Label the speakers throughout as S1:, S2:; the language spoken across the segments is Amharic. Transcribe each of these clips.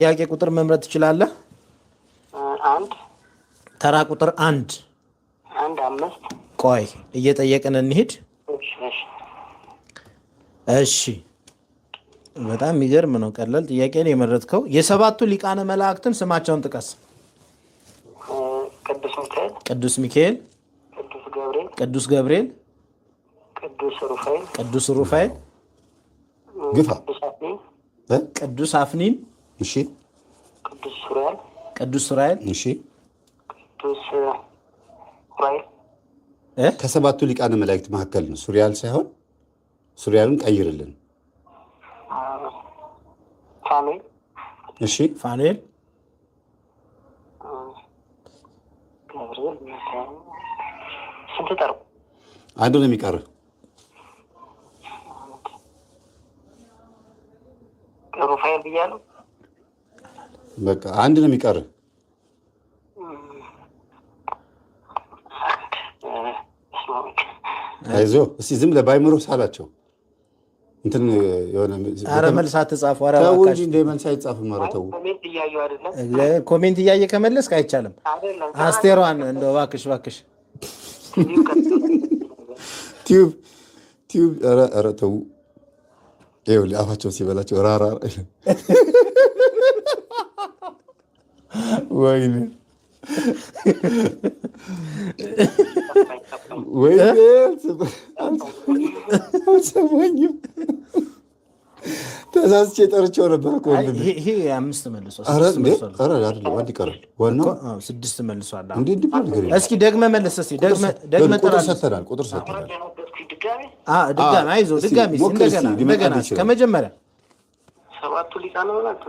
S1: ጥያቄ ቁጥር መምረጥ ትችላለህ?
S2: አንድ
S1: ተራ ቁጥር አንድ
S2: አምስት
S1: ቆይ እየጠየቅን እንሂድ። እሺ በጣም የሚገርም ነው። ቀላል ጥያቄ ነው የመረጥከው። የሰባቱ ሊቃነ መላእክትን ስማቸውን ጥቀስ። ቅዱስ ሚካኤል፣ ቅዱስ ገብርኤል፣ ቅዱስ ሩፋኤል፣ ቅዱስ አፍኒን፣
S3: እሺ፣
S1: ቅዱስ ሱራኤል፣
S3: እሺ። ከሰባቱ ሊቃነ መላእክት መካከል ነው። ሱሪያል ሳይሆን ሱሪያልን ቀይርልን።
S2: ፋኑኤል፣
S1: እሺ፣ ፋኑኤል፣
S2: ስንት ጠሩ?
S3: አንዱ ነው የሚቀርህ።
S2: ሩፋኤል ብያለሁ።
S3: በቃ አንድ ነው የሚቀርህ። አይዞህ እስቲ ዝም ብለህ ባይምሮህ ሳላቸው እንትን የሆነ
S1: ኧረ መልስ አትጻፉ። ኧረ
S3: ተው
S1: እባክህ
S3: እንጂ እንደ መልስ አይጻፍም። ኧረ ተው።
S1: ኮሜንት እያየ ከመለስክ አይቻልም። አስቴሯን እንደው እባክሽ
S3: ቲዩብ ኧረ ተው። ይኸውልህ አፋቸው ሲበላቸው ራራ ወይኔ አልሰማኝም። ተሳስቼ ጠርቼው ነበር እኮ ወንድሜ።
S1: ይሄ አምስት መልሷል።
S3: አንድ ይቀራል። ዋናው
S1: ስድስት መልሷል። እስኪ ደግመህ መልስ። እስኪ ደግመህ
S3: ቁጥር ሰጥተናል።
S1: ድጋሚ አይዞህ፣ ድጋሚ እንደገና ከመጀመሪያ
S2: ሰባቱ ሊቃነ መላእክት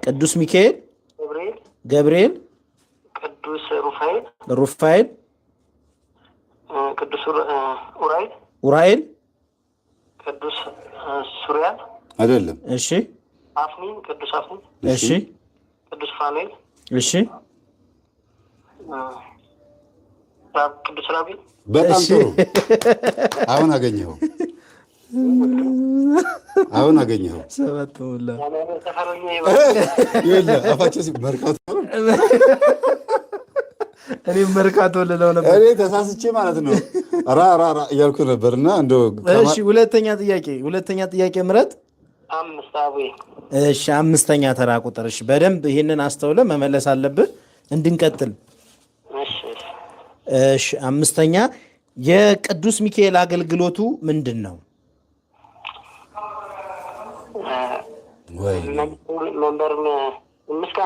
S1: ቅዱስ ሚካኤል፣ ገብርኤል፣
S2: ቅዱስ
S1: ሩፋኤል፣
S2: ቅዱስ
S1: ኡራኤል፣
S2: ቅዱስ ሱሪያል
S3: አይደለም።
S1: እሺ፣
S2: አፍኒን፣ ቅዱስ አፍኒን፣
S1: እሺ፣
S2: ቅዱስ ፋኑኤል፣
S1: እሺ፣
S2: ቅዱስ ራቢል።
S3: በጣም ጥሩ። አሁን አገኘኸው።
S1: ሰባት ሞላ።
S3: አፋቸው መርካቶ
S1: እኔም መርካቶ ልለው ነበር።
S3: እኔ ተሳስቼ ማለት ነው ራ እያልኩ ነበርና እንደው
S1: እሺ፣ ሁለተኛ ጥያቄ ምረጥ። እሺ፣ አምስተኛ ተራ ቁጥር። እሺ፣ በደንብ ይሄንን አስተውለ መመለስ አለብህ እንድንቀጥል። እሺ፣ አምስተኛ የቅዱስ ሚካኤል አገልግሎቱ ምንድን ነው?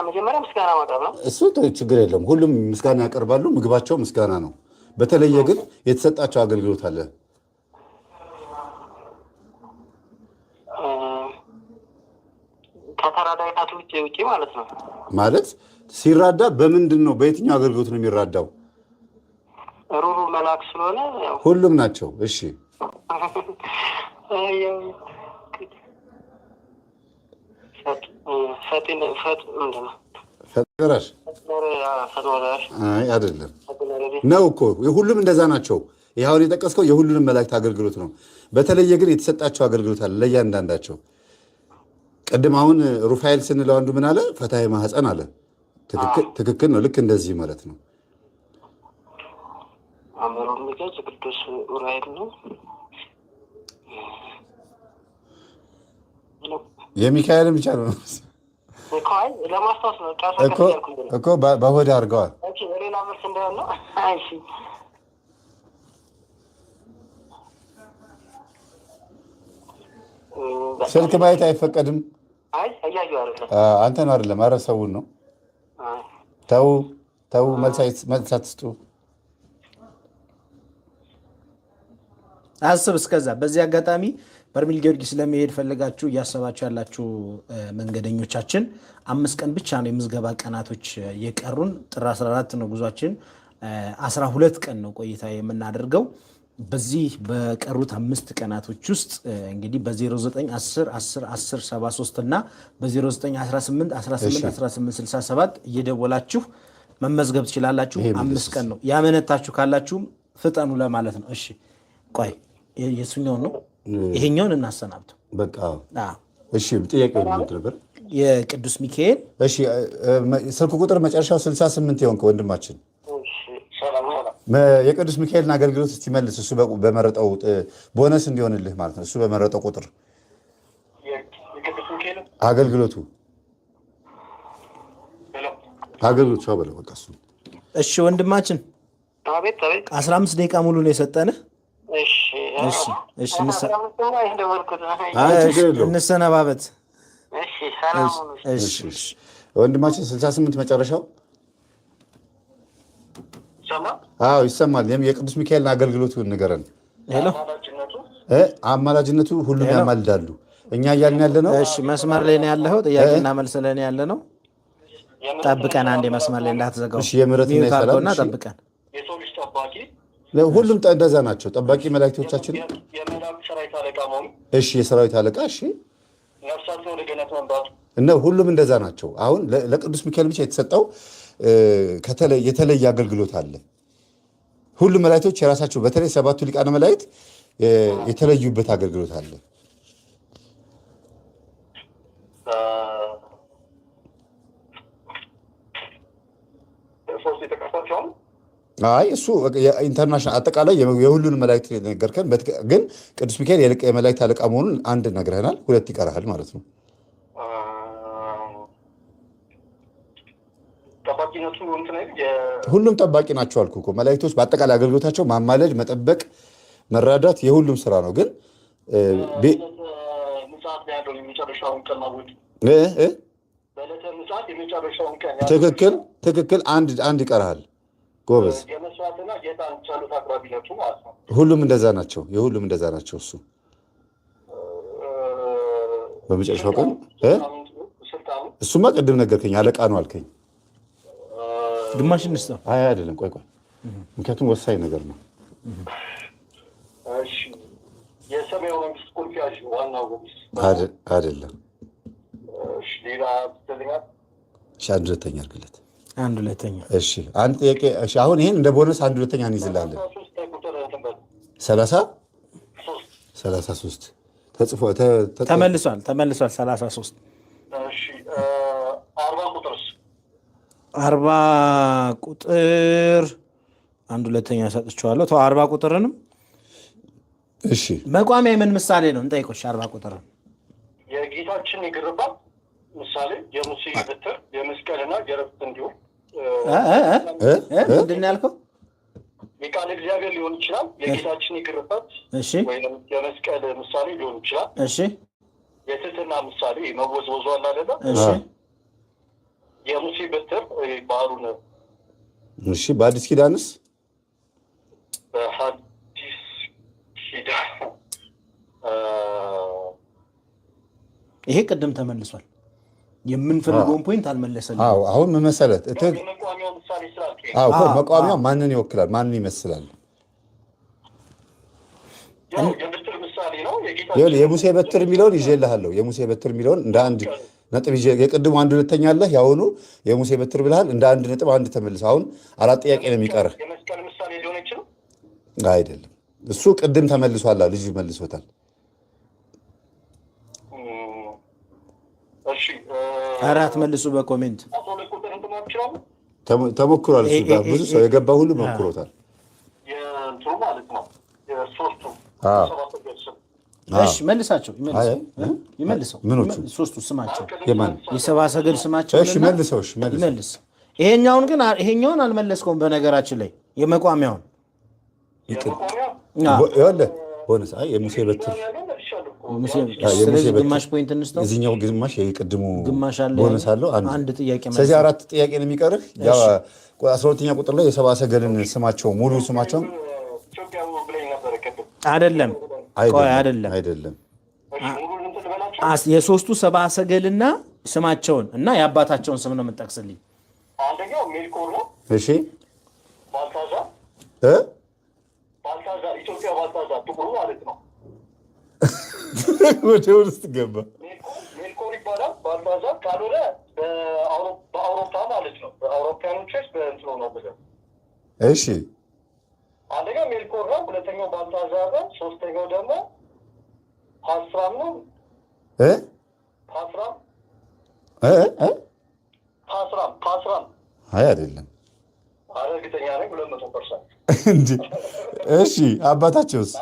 S2: መጀመሪያ ምስጋና ማቅረብ ነው።
S3: እሱ ችግር የለም። ሁሉም ምስጋና ያቀርባሉ። ምግባቸው ምስጋና ነው። በተለየ ግን የተሰጣቸው አገልግሎት አለ።
S2: ከተራዳይነቱ ውጭ ማለት ነው።
S3: ማለት ሲራዳ በምንድን ነው? በየትኛው አገልግሎት ነው የሚራዳው?
S2: ሩሩ መልአክ ስለሆነ
S3: ሁሉም ናቸው። እሺ አይደለም ነው እኮ የሁሉም እንደዛ ናቸው። ይኸውን የጠቀስከው የሁሉንም መላእክት አገልግሎት ነው። በተለየ ግን የተሰጣቸው አገልግሎት አለ ለእያንዳንዳቸው። ቅድም አሁን ሩፋኤል ስንለው አንዱ ምን አለ? ፈታሄ ማህፀን አለ። ትክክል ነው። ልክ እንደዚህ ማለት ነው።
S2: ቅዱስ ኡራኤል ነው።
S3: የሚካኤልን ብቻ ነው
S2: ለማስታወስ ነው
S3: እኮ በሆድ አድርገዋል።
S2: ሌላ መልስ እንዳለ
S3: ስልክ ማየት አይፈቀድም። አንተን አይደለም፣ ኧረ ሰውን ነው። ተው መልስ አትስጡ።
S1: አስብ እስከዛ። በዚህ አጋጣሚ በርሜል ጊዮርጊስ ለመሄድ ፈልጋችሁ እያሰባችሁ ያላችሁ መንገደኞቻችን 5 ቀን ብቻ ነው የምዝገባ ቀናቶች የቀሩን። ጥር 14 ነው ጉዟችን። 12 ቀን ነው ቆይታ የምናደርገው። በዚህ በቀሩት 5 ቀናቶች ውስጥ እንግዲህ በ0910101073 እና በ0918181867 እየደወላችሁ መመዝገብ ትችላላችሁ። 5 ቀን ነው። ያመነታችሁ ካላችሁም ፍጠኑ ለማለት ነው። እሺ ቆይ የሱኛውን ነው ይሄኛውን እናሰናብተው።
S3: በቃ እሺ ጥያቄው ምን ነበር?
S1: የቅዱስ ሚካኤል
S3: እሺ ስልክ ቁጥር መጨረሻው 68 የሆንክ ወንድማችን የቅዱስ ሚካኤልን አገልግሎት እስቲ መልስ። እሱ በመረጠው ቦነስ እንዲሆንልህ ማለት ነው። እሱ በመረጠው ቁጥር አገልግሎቱ ቻው በለው በቃ እሱ።
S1: እሺ ወንድማችን 15 ደቂቃ ሙሉ ነው የሰጠንህ። እንሰነባበት።
S3: ወንድማችን 68 መጨረሻው ይሰማል። የቅዱስ ሚካኤልን አገልግሎቱ ንገረን። አማላጅነቱ ሁሉም ያማልዳሉ። እኛ እያልን ያለ ነው።
S1: እሺ መስመር ላይ ነው ያለኸው። ጥያቄና መልስ ላይ ነው ያለ ነው። ጠብቀን አንዴ መስመር ላይ እንዳትዘጋው።
S3: እሺ የምህረትና የሰላም
S1: ጠብቀን።
S3: ሁሉም እንደዛ ናቸው። ጠባቂ መላእክቶቻችን እሺ የሰራዊት አለቃ እሺ እና ሁሉም እንደዛ ናቸው። አሁን ለቅዱስ ሚካኤል ብቻ የተሰጠው የተለየ አገልግሎት አለ። ሁሉም መላእክቶች የራሳቸው በተለይ 7ቱ ሊቃነ መላእክት የተለዩበት አገልግሎት አለ። አይ እሱ ኢንተርናሽናል አጠቃላይ የሁሉንም መላእክት ነገርከን። ግን ቅዱስ ሚካኤል የመላእክት አለቃ መሆኑን አንድ ነግረናል። 2 ይቀርሃል ማለት ነው። ሁሉም ጠባቂ ናቸው አልኩ እኮ። መላእክቶች በአጠቃላይ አገልግሎታቸው ማማለድ፣ መጠበቅ፣ መራዳት የሁሉም ስራ ነው። ግን ትክክል አንድ ይቀርሃል። ጎበዝ። ሁሉም እንደዛ ናቸው። የሁሉም እንደዛ ናቸው። እሱ በመጨረሻው ቀን እሱማ ቅድም ነገርከኝ። አለቃ ነው አልከኝ።
S1: ግማሽ እንስጠው።
S3: አይ አይደለም፣ ቆይ ምክንያቱም ወሳኝ ነገር ነው።
S4: እሺ የሰማያዊ መንግስት ቁልፍ ያዥ ዋናው ንጉስ
S3: አይደለም።
S4: እሺ ሌላ ተደኛት።
S3: እሺ አንድ ሁለተኛ አድርግለት።
S1: አንድ ሁለተኛ።
S3: እሺ አንድ ጥያቄ። እሺ አሁን ይሄን እንደ ቦነስ አንድ ሁለተኛ እንይዝላለን። 33 ተጽፎ
S1: ተመልሷል 33።
S4: እሺ 40 ቁጥርስ
S1: 40 ቁጥር አንድ ሁለተኛ ሰጥቼዋለሁ። 40 ቁጥርንም
S3: እሺ
S1: መቋሚያ የምን ምሳሌ ነው እንጠይቆሽ? 40 ቁጥርን
S4: የጌታችን የግርባት ምሳሌ የሙሴ በትር የመስቀልና የረፍት እንዲሁ
S1: ምንድን ነው ያልከው?
S4: የቃል እግዚአብሔር ሊሆን ይችላል። የጌታችን የግርባት ወይም የመስቀል ምሳሌ ሊሆን ይችላል።
S1: እሺ
S4: የትህትና ምሳሌ መወዝወዙ አለ አይደለ?
S1: እሺ
S4: የሙሴ በትር ባህሩን
S3: እሺ በአዲስ ኪዳንስ
S4: በሐዲስ ኪዳን
S1: ይሄ ቅድም ተመልሷል። የምንፈልገውን ፖይንት አልመለሰልንም።
S3: አሁን ምን መሰለህ
S4: የመቋሚያው ምሳሌ ስላልከ
S3: መቋሚያው ማንን ይወክላል? ማንን ይመስላል?
S4: የበትር ምሳሌ ነው። የጌታችን
S3: የሙሴ በትር የሚለውን ይዤልሃለሁ። የሙሴ በትር የሚለውን እንደ አንድ ነጥብ ይዤ የቅድሙ አንድ ሁለተኛ አለህ። ያሁኑ የሙሴ በትር ብለሃል። እንደ አንድ ነጥብ አንድ ተመልስ። አሁን 4 ጥያቄ ነው የሚቀርህ።
S4: የመስቀል ምሳሌ ሊሆን ይችላል
S3: አይደለም? እሱ ቅድም ተመልሷል። ልጁ መልሶታል።
S4: እሺ
S1: አራት መልሱ በኮሜንት
S3: ተሞክሯል። እሱ ጋር ብዙ ሰው የገባ ሁሉ ሞክሮታል።
S4: የእንትኑ ማለት ነው የሶስቱ
S1: እሺ መልሳቸው ይመልሰው።
S3: ምኖቹ
S1: ሶስቱ ስማቸው
S3: የማን
S1: የሰብአ ሰገል ስማቸው?
S3: እሺ መልሰው። እሺ
S1: መልስ። ይሄኛውን አልመለስከውም። በነገራችን ላይ የመቋሚያውን
S3: ይኸውልህ ቦነስ የሙሴ በትር
S1: ስለዚህ ግማሽ ፖይንት እንስጠው።
S3: እዚህኛው ግማሽ የቅድሙ
S1: ግማሽ አለ፣
S3: ቦነስ አለው
S1: አንድ ጥያቄ ማለት።
S3: ስለዚህ 4 ጥያቄ ነው የሚቀርህ። 12ኛ ቁጥር ላይ የሰብአ ሰገልን ስማቸው ሙሉ ስማቸው
S1: አይደለም የሶስቱ ሰብአ ሰገልና ስማቸውን እና የአባታቸውን ስም ነው የምጠቅስልኝ።
S4: አንደኛው ሜልኮር ነው።
S3: እሺ
S4: ባልታዛር ኢትዮጵያ ባልታዛር ጥቁሩ ማለት ነው።
S3: ወደ ውስጥ ገባ።
S4: ሜልኮር ይባላል። ባልታዛር ካልሆነ በአውሮፓ ማለት ነው። በአውሮፓያኖች በእንትኑ ነው ብለ።
S3: እሺ
S4: አንደኛው ሜልኮር ነው። ሁለተኛው ባልታዛር ነው። ሶስተኛው ደግሞ ሀስራም ነው። ፓስራም
S3: አይ አይደለም።
S4: እርግጠኛ ነኝ 200%።
S3: እንዴ እሺ አባታቸውስ?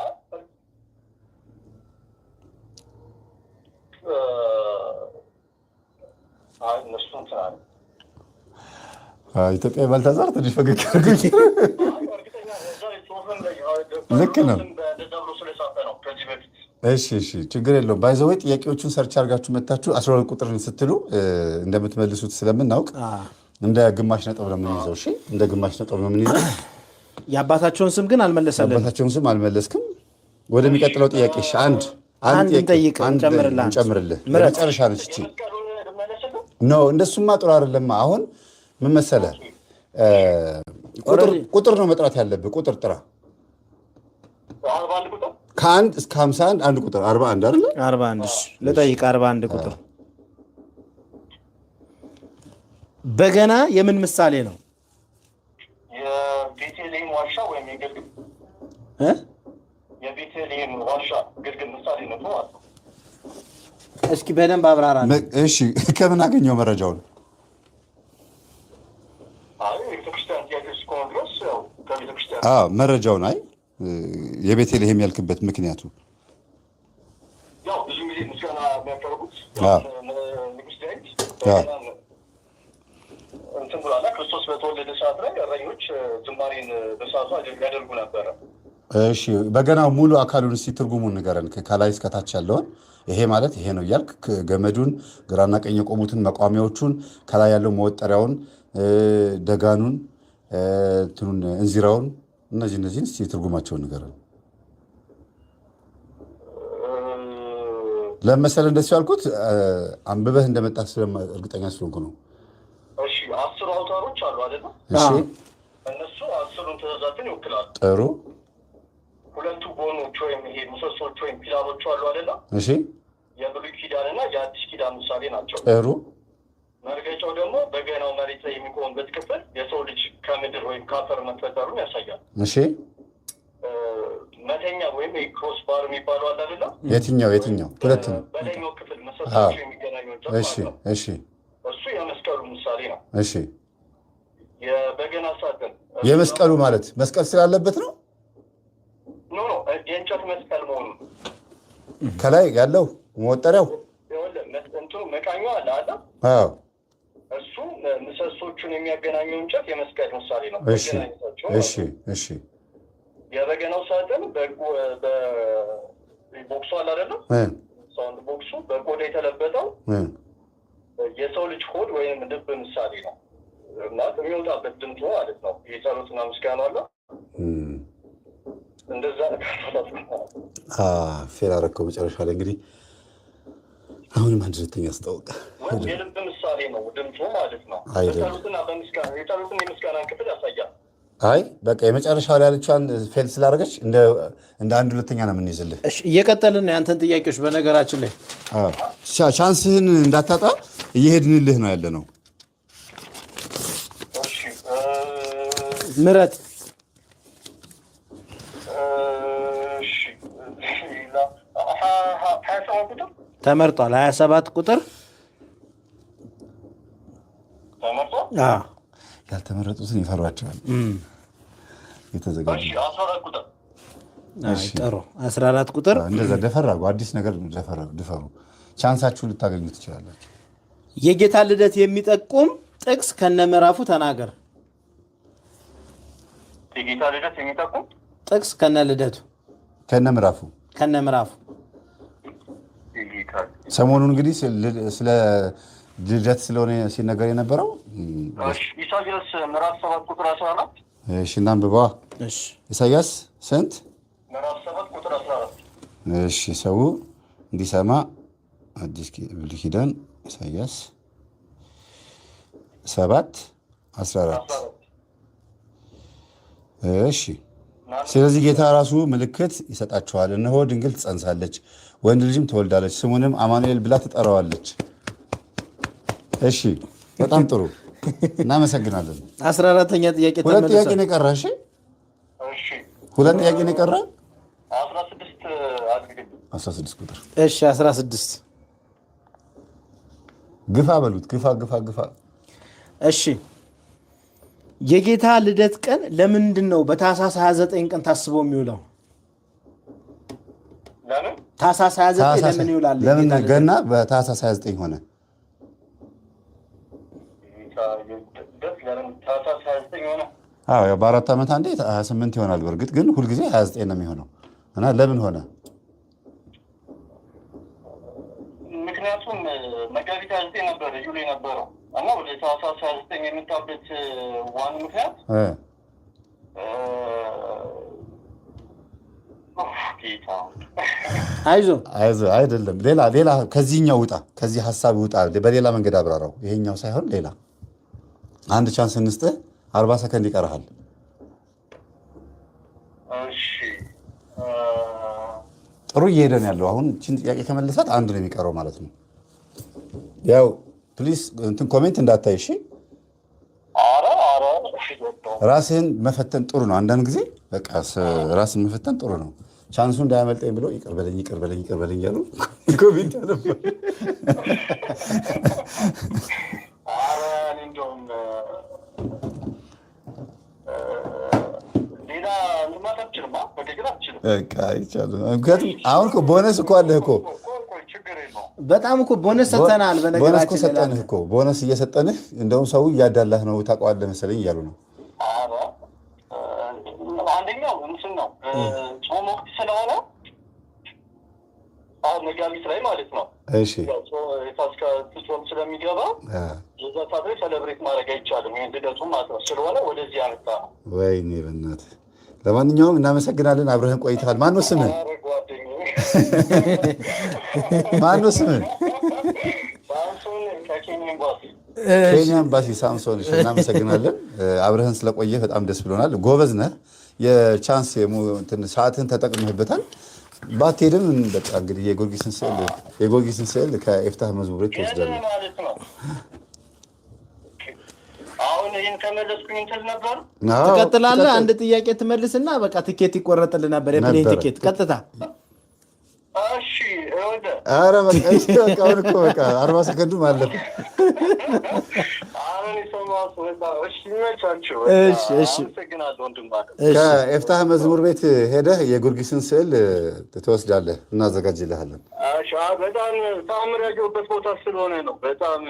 S3: ኢትዮጵያ ባልታዛር ትንሽ ፈገግ አድርጉኝ። ልክ ነው። እሺ ችግር የለውም። ባይዘወይ ጥያቄዎቹን ሰርች አድርጋችሁ መታችሁ 12 ቁጥርን ስትሉ እንደምትመልሱት ስለምናውቅ እንደ ግማሽ ነጥብ ነው የምንይዘው። እሺ እንደ ግማሽ ነጥብ ነው የምንይዘው።
S1: የአባታቸውን ስም ግን አልመለሰልንም።
S3: የአባታቸውን ስም አልመለስክም። ወደሚቀጥለው ጥያቄ እሺ፣ አንድ ጠይቅ እንጨምርልህ። መጨረሻ ነች እቺ። ኖ እንደሱማ ጥሩ አይደለም። አሁን ምን መሰለህ፣ ቁጥር ነው መጥራት ያለብህ። ቁጥር ጥራ። ከ1 እስከ 51 አንድ ቁጥር 41 አይደል?
S1: 41 እሺ፣ ልጠይቅ 41 ቁጥር በገና የምን ምሳሌ ነው?
S4: የቤተልሔም ዋሻ ወይም የግልግል የቤተልሔም ዋሻ ግልግል ምሳሌ ነው ማለት ነው።
S1: እስኪ በደንብ አብራራ።
S3: እሺ ከምን አገኘው መረጃውን? መረጃውን አይ የቤተልሔም ያልክበት ምክንያቱ
S4: ያው ብዙ ጊዜ ምስጋና የሚያቀርቡት ንጉሥ ዳዊት እንትን ብሏል። ክርስቶስ በተወለደ ሰዓት ላይ እረኞች ዝማሬን በሰዓቱ ያደርጉ ነበረ።
S3: እሺ በገናው ሙሉ አካሉን እስኪ ትርጉሙን ንገረን፣ ከላይ እስከታች ያለውን። ይሄ ማለት ይሄ ነው እያልክ ገመዱን፣ ግራና ቀኝ የቆሙትን መቋሚያዎቹን፣ ከላይ ያለው መወጠሪያውን፣ ደጋኑን፣ እንትኑን፣ እንዚራውን፣ እነዚህን እስኪ ትርጉማቸውን ንገረን። ለመሰለ እንደሱ ያልኩት አንብበህ እንደመጣህ እርግጠኛ ስለሆንኩ ነው።
S4: እሺ 10 አውታሮች አሉ አይደል?
S3: እሺ
S4: እነሱ 10ን ትእዛዛትን ይወክላሉ።
S3: ጥሩ።
S4: ሁለቱ ጎኖች ወይም ይሄ ምሰሶች ወይም ፒላሮቹ አሉ አይደል?
S3: እሺ
S4: የብሉይ ኪዳንና የአዲስ ኪዳን ምሳሌ ናቸው።
S3: ጥሩ።
S4: መርገጫው ደግሞ በገናው መሬት ላይ የሚቆምበት ክፍል የሰው ልጅ ከምድር ወይም ከአፈር መፈጠሩን ያሳያል።
S3: እሺ
S4: መተኛ ወይም ክሮስ ባር የሚባለው አለ አይደል?
S3: የትኛው ሁለት ነው።
S4: በላይኛው ክፍል መሰሶቹ የሚገናኙት
S3: እሺ
S4: እሱ የመስቀሉ ምሳሌ ነው።
S3: እሺ
S4: የበገና ሳጥን
S3: የመስቀሉ ማለት መስቀል ስላለበት ነው።
S4: ኖ የእንጨት መስቀል መሆኑ
S3: ከላይ ያለው መወጠሪያው
S4: እንትኑ መቃኙ አለ አለ።
S3: አዎ
S4: እሱ ምሰሶቹን የሚያገናኘው እንጨት የመስቀል ምሳሌ ነው።
S3: እሺ
S4: የበገናው ሳጥን በቦክሱ አለ አይደለም? ሳውንድ ቦክሱ በቆዳ የተለበጠው የሰው ልጅ ሆድ ወይም ልብ ምሳሌ ነው እና የሚወጣበት ድምፁ ማለት ነው። የጸሎትና ምስጋና አለ እንደዛ
S3: ፌር አደረከው መጨረሻ ላይ እንግዲህ አሁንም አንድ ሁለተኛ አስታወቀ።
S4: የልብ ምሳሌ ነው ድምፁ ማለት ነው። የጸሎትና የምስጋና ክፍል ያሳያል።
S3: አይ በቃ የመጨረሻው ላይ ያለችዋን ፌል ስላደረገች እንደ አንድ ሁለተኛ ነው የምንይዝልህ።
S1: እሺ እየቀጠልን ያንተን ጥያቄዎች በነገራችን ላይ
S3: ቻንስህን እንዳታጣ እየሄድንልህ ነው ያለ ነው።
S1: ምረጥ። ተመርጧል። 27 ቁጥር
S3: ያልተመረጡትን ይፈሯቸዋል። የተዘጋጁ
S1: ጥሩ 14 ቁጥር
S3: እንደዛ ደፈር አድርጉ። አዲስ ነገር ድፈሩ። ቻንሳችሁን ልታገኙ ትችላላችሁ።
S1: የጌታ ልደት የሚጠቁም ጥቅስ ከነምዕራፉ ተናገር።
S4: የጌታ ልደት የሚጠቁም
S1: ጥቅስ ከነልደቱ
S3: ከነምዕራፉ ሰሞኑን እንግዲህ ስለ ልደት ስለሆነ ሲነገር የነበረው
S4: ኢሳይያስ ምዕራፍ 7 ቁጥር 14።
S3: እሺ እናንብባ።
S1: እሺ
S3: ኢሳይያስ ስንት?
S4: ምዕራፍ 7 ቁጥር 14።
S3: እሺ ሰው እንዲሰማ አዲስ ብሉይ ኪዳን ኢሳይያስ 7:14። እሺ ስለዚህ ጌታ ራሱ ምልክት ይሰጣቸዋል። እነሆ ድንግል ትጸንሳለች፣ ወንድ ልጅም ትወልዳለች፣ ስሙንም አማኑኤል ብላ ትጠራዋለች። እሺ በጣም ጥሩ እናመሰግናለን።
S1: 14ኛ ጥያቄ ተመለሰ።
S3: ሁለት ጥያቄ ነው የቀረ። እሺ ሁለት ጥያቄ ነው የቀረ።
S4: 16
S3: ቁጥር
S1: እሺ 16
S3: ግፋ በሉት። ግፋ።
S1: እሺ የጌታ ልደት ቀን ለምንድን ነው በታህሳስ 29 ቀን ታስቦ የሚውለው? ታህሳስ 29 ለምን ይውላል?
S3: ለምን ገና በታህሳስ 29 ሆነ? አዎ በ4 ዓመት አንዴ 28 ይሆናል። በእርግጥ ግን ሁልጊዜ 29 ነው የሚሆነው እና ለምን ሆነ?
S4: ምክንያቱም መጋቢት 29 ነበር ዩሊ ነበረው እና ወደ ታህሳስ 29 የመጣበት ዋን ምክንያት
S1: አይዞህ
S3: አይደለም። ሌላ ከዚህኛው ውጣ፣ ከዚህ ሀሳብ ውጣ፣ በሌላ መንገድ አብራራው። ይሄኛው ሳይሆን ሌላ አንድ ቻንስ እንስጥህ። 40 ሰከንድ ይቀርሃል። ጥሩ እየሄደ ነው ያለው። አሁን እቺን ጥያቄ ከመለሳት አንድ ነው የሚቀረው ማለት ነው። ያው ፕሊስ እንትን ኮሜንት እንዳታይ እሺ። ራስህን መፈተን ጥሩ ነው። አንዳንድ ጊዜ በቃ ራስን መፈተን ጥሩ ነው። ቻንሱ እንዳያመልጠኝ ብሎ ይቅር በለኝ ያሉ ኮሜንት ነበር። አሁን ቦነስ እኮ አለህ እኮ
S1: በጣም እኮ ቦነስ ሰጠናል።
S3: በነገራችን ሰጠንህ እኮ ቦነስ እየሰጠንህ እንደውም ሰው እያዳላህ ነው ታውቀዋለህ መሰለኝ እያሉ ነው።
S4: አንደኛው እንትን ነው ጾም ወቅት ስለሆነ መጋቢት ላይ ማለት ነው።
S3: እሺ
S4: የፋሲካ ጾም ስለሚገባ የዛ ሰዓት ላይ ሰለብሬት ማድረግ አይቻልም። ይሄን ልደቱ ማለት ነው ስለሆነ ወደዚህ ያመጣ ነው።
S3: ወይኔ በእናትህ። ለማንኛውም እናመሰግናለን። አብረህን ቆይተሃል። ማነው ስምህ? ኬንያ ኤምባሲ ሳምሶን። እናመሰግናለን። አብረህን ስለቆየህ በጣም ደስ ብሎናል። ጎበዝ ነህ። የቻንስ ሰዓትህን ተጠቅመህበታል። ባትሄድም በቃ እንግዲህ የጊዮርጊስን ስዕል ከኤፍታህ መዝሙር ቤት ትወስዳለህ።
S1: ትቀጥላለህ። አንድ ጥያቄ ትመልስና በቃ ትኬት ይቆረጥልህ ነበር፣ የፕሌን ትኬት ቀጥታ።
S3: ኧረ በቃ አሁን እኮ በቃ 40 ሰከንዱ አለፈ። ከኤፍታህ መዝሙር ቤት ሄደህ የጊዮርጊስን ስዕል ትወስዳለህ፣ እናዘጋጅልሃለን።
S4: በጣም ተአምር ያየሁበት ቦታ ስለሆነ ነው። በጣም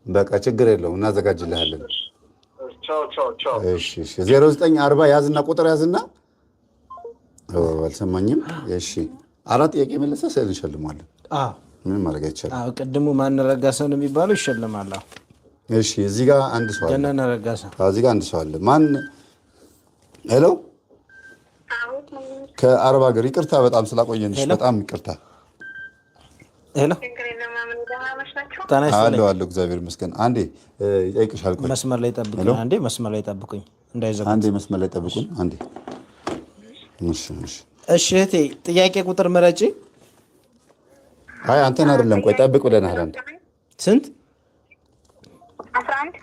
S3: በቃ ችግር የለውም፣ እናዘጋጅልሃለን። 0940 ያዝና ቁጥር ያዝና። አልሰማኝም። እሺ 4 ጥያቄ መለሰ ስዕል እንሸልሟለን። ምንም ማድረግ አይቻልም።
S1: ቅድሙ ማን ረጋሳ ነው የሚባለው ይሸልማል።
S3: እሺ እዚህ ጋር አንድ ሰው አለ።
S1: ገነነ ረጋሳ።
S3: እዚህ ጋር አንድ ሰው አለ። ማን? ሄሎ ከአረብ ሀገር። ይቅርታ በጣም ስላቆየንሽ በጣም ይቅርታ።
S1: ሄሎ
S3: አለሁ እግዚአብሔር ይመስገን። አንዴ ይጠይቅሻል። ቆይ
S1: መስመር ላይ ጠብቁኝ። አንዴ መስመር ላይ ጠብቁኝ እንዳይዘጉ።
S3: አንዴ መስመር ላይ ጠብቁኝ። አንዴ
S1: እሺ እህቴ ጥያቄ ቁጥር ምረጪ።
S3: አይ አንተን አይደለም፣ ቆይ ጠብቅ ብለናል። አንተ
S1: ስንት?
S5: 11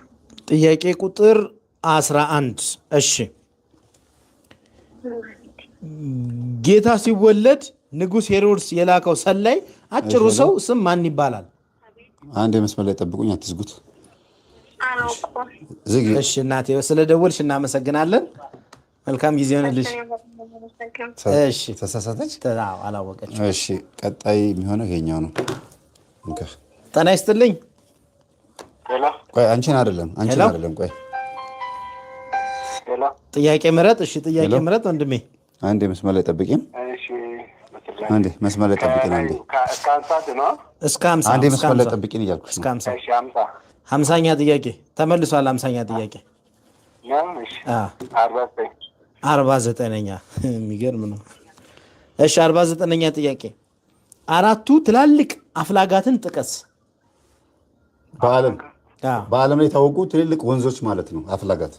S1: ጥያቄ ቁጥር 11 እሺ ጌታ ሲወለድ ንጉሥ ሄሮድስ የላከው ሰላይ አጭሩ ሰው ስም ማን ይባላል?
S3: አንዴ መስመር ላይ ጠብቁኝ፣ አትዝጉት።
S1: እሺ እናቴ ስለደወልሽ እናመሰግናለን። መልካም ጊዜ ሆነልሽ። እሺ
S3: ተሳሳተች፣
S1: አላወቀችም።
S3: እሺ ቀጣይ የሚሆነው ይሄኛው ነው።
S1: ጤና ይስጥልኝ።
S3: ቆይ አንቺን አይደለም ቆይ
S1: ጥያቄ ምረጥ። እሺ ጥያቄ ምረጥ ወንድሜ።
S3: አንዴ መስመር ላይ ጠብቂኝ። አንዴ መስመር ላይ ጠብቂኝ። አንዴ
S1: እስከ 50
S3: አንዴ መስመር ላይ ጠብቂኝ እያልኩሽ
S1: እስከ 50ኛ ጥያቄ ተመልሷል። 50ኛ ጥያቄ 49ኛ የሚገርም ነው። እሺ 49ኛ ጥያቄ 4ቱ ትላልቅ አፍላጋትን ጥቀስ።
S3: በዓለም ላይ የታወቁ ትልልቅ ወንዞች ማለት ነው። አፍላጋት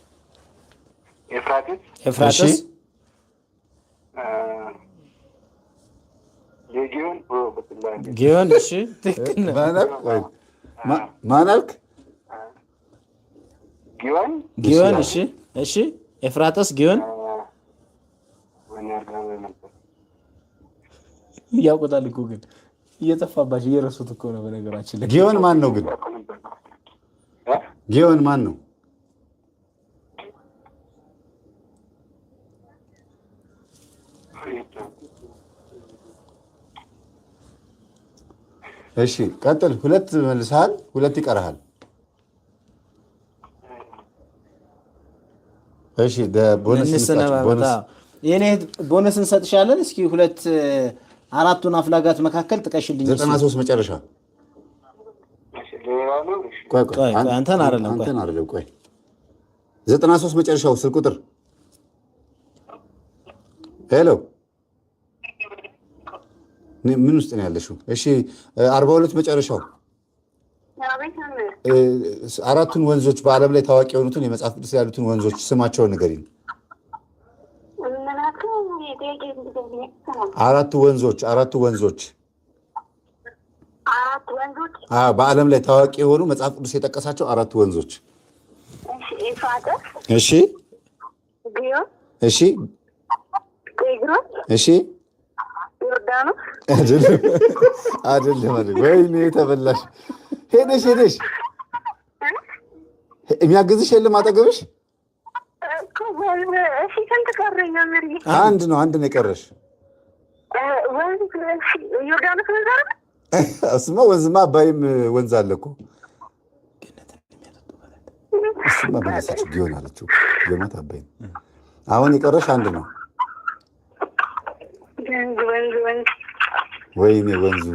S1: ኤፍራጥስ፣ ጊዮን። እሺ ትክክል ነው።
S3: ማን አልክ?
S1: ጊዮን። እሺ እሺ ኤፍራጥስ፣ ጊዮን ያውቁታል እኮ ግን እየጠፋባቸው እየረሱት እኮ ነው። በነገራችን ላይ
S3: ጊዮን ማን ነው ግን? ጊዮን ማን ነው? እሺ ቀጥል። ሁለት መልሰሃል፣ ሁለት ይቀርሃል። እሺ
S1: የኔ ቦነስ እንሰጥሻለን። እስኪ ሁለት አራቱን አፍላጋት መካከል ጥቀሽልኝ።
S3: 93 መጨረሻ።
S1: ቆይ አንተን አይደለም፣
S3: ቆይ 93 መጨረሻው ስልክ ቁጥር። ሄሎ ምን ውስጥ ነው ያለሽው? እሺ 42 መጨረሻው። አራቱን ወንዞች በዓለም ላይ ታዋቂ የሆኑትን የመጽሐፍ ቅዱስ ያሉትን ወንዞች ስማቸውን ንገሪኝ። አራቱ ወንዞች በዓለም ላይ ታዋቂ የሆኑ መጽሐፍ ቅዱስ የጠቀሳቸው አራቱ ወንዞች። እሺ እሺ እሺ አይደለም ወይኔ ተበላሽ። ሄደሽ የሚያግዝሽ የለም አጠገብሽ? አንድ ነው የቀረሽ። እሱማ ወንዝማ አባይም ወንዝ አለ እኮ። እሱማ በነሳች ጊዮን አለችው። ጊዮናት አባይ። አሁን የቀረሽ አንድ ነው። ወይኔ ወንዙ።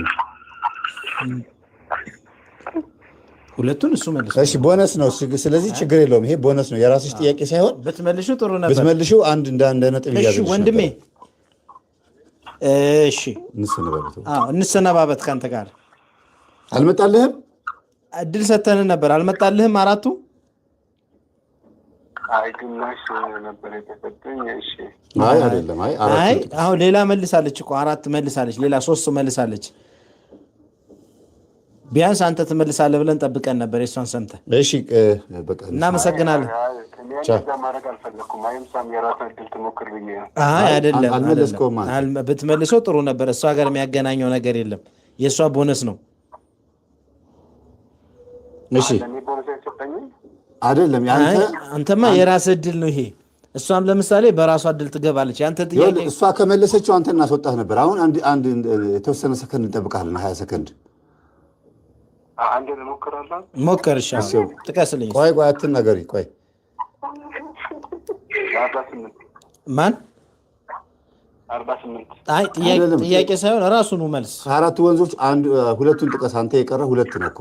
S1: ሁለቱን እሱ መልሶ።
S3: እሺ ቦነስ ነው። ስለዚህ ችግር የለውም። ይሄ ቦነስ ነው። የራስሽ ጥያቄ ሳይሆን
S1: ብትመልሹ ጥሩ ነበር።
S3: ብትመልሹ አንድ እንደ ነጥብ ይያዝልሽ።
S1: እሺ ወንድሜ። እሺ እንሰነባበት። ካንተ ጋር
S3: አልመጣልህም?
S1: እድል ሰተን ነበር። አልመጣልህም? አራቱ
S2: ግማሽ ነበር የተሰጠኝ። እሺ
S3: አይደለም።
S1: አሁን ሌላ መልሳለች እኮ አራት መልሳለች። ሌላ ሶስት መልሳለች። ቢያንስ አንተ ትመልሳለህ ብለን ጠብቀን ነበር። የሷን ሰምተህ።
S3: እሺ በቃ
S1: እናመሰግናለን።
S2: ማድረግ አልፈለኩም። አይምሳም የራስህ እድል ትሞክር ብዬ ነው።
S1: አይደለም
S3: አልመለስከውም።
S1: ብትመልሰው ጥሩ ነበር። እሷ ጋር የሚያገናኘው ነገር የለም። የእሷ ቦነስ ነው።
S3: እሺ አይደለም።
S1: አንተማ የራስህ እድል ነው ይሄ። እሷም ለምሳሌ በራሷ እድል ትገባለች። ያንተ ጥያቄ
S3: እሷ ከመለሰችው አንተ እናስወጣህ ነበር። አሁን አንድ የተወሰነ ሰከንድ እንጠብቃለን። 20 ሰከንድ
S2: አንድ ልሞክራለሁ።
S1: ሞክር። እሺ ጥቀስልኝ።
S3: ቆይ አትናገሪ። ቆይ
S1: ማን
S2: 48?
S1: አይ ጥያቄ ሳይሆን ራሱን መልስ።
S3: አራቱ ወንዞች ሁለቱን ጥቀስ። አንተ የቀረ ሁለት ነው እኮ።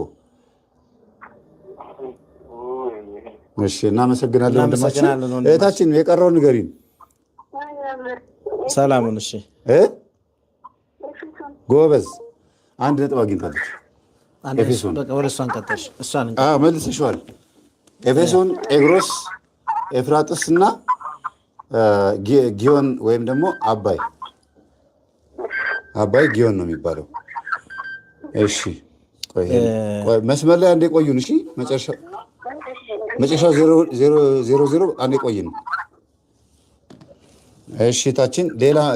S3: እሺ እናመሰግናለን ወንድማችን። እህታችን የቀረውን ንገሪን።
S1: ሰላሙን። እሺ
S3: ጎበዝ። አንድ ነጥብ አግኝታለች።
S1: ኤፌሶን በቃ ወደ እሷን ቀጠልሽ። እሷን
S3: መልሰሽዋል። ኤፌሶን፣ ጤግሮስ፣ ኤፍራጥስ እና ጊዮን ወይም ደግሞ አባይ ጊዮን ነው የሚባለው። እሺ ቆይ መስመር ላይ አንዴ ቆዩን። እሺ መጨረሻው 0-0 አንዴ ቆይን። እሺ ታችን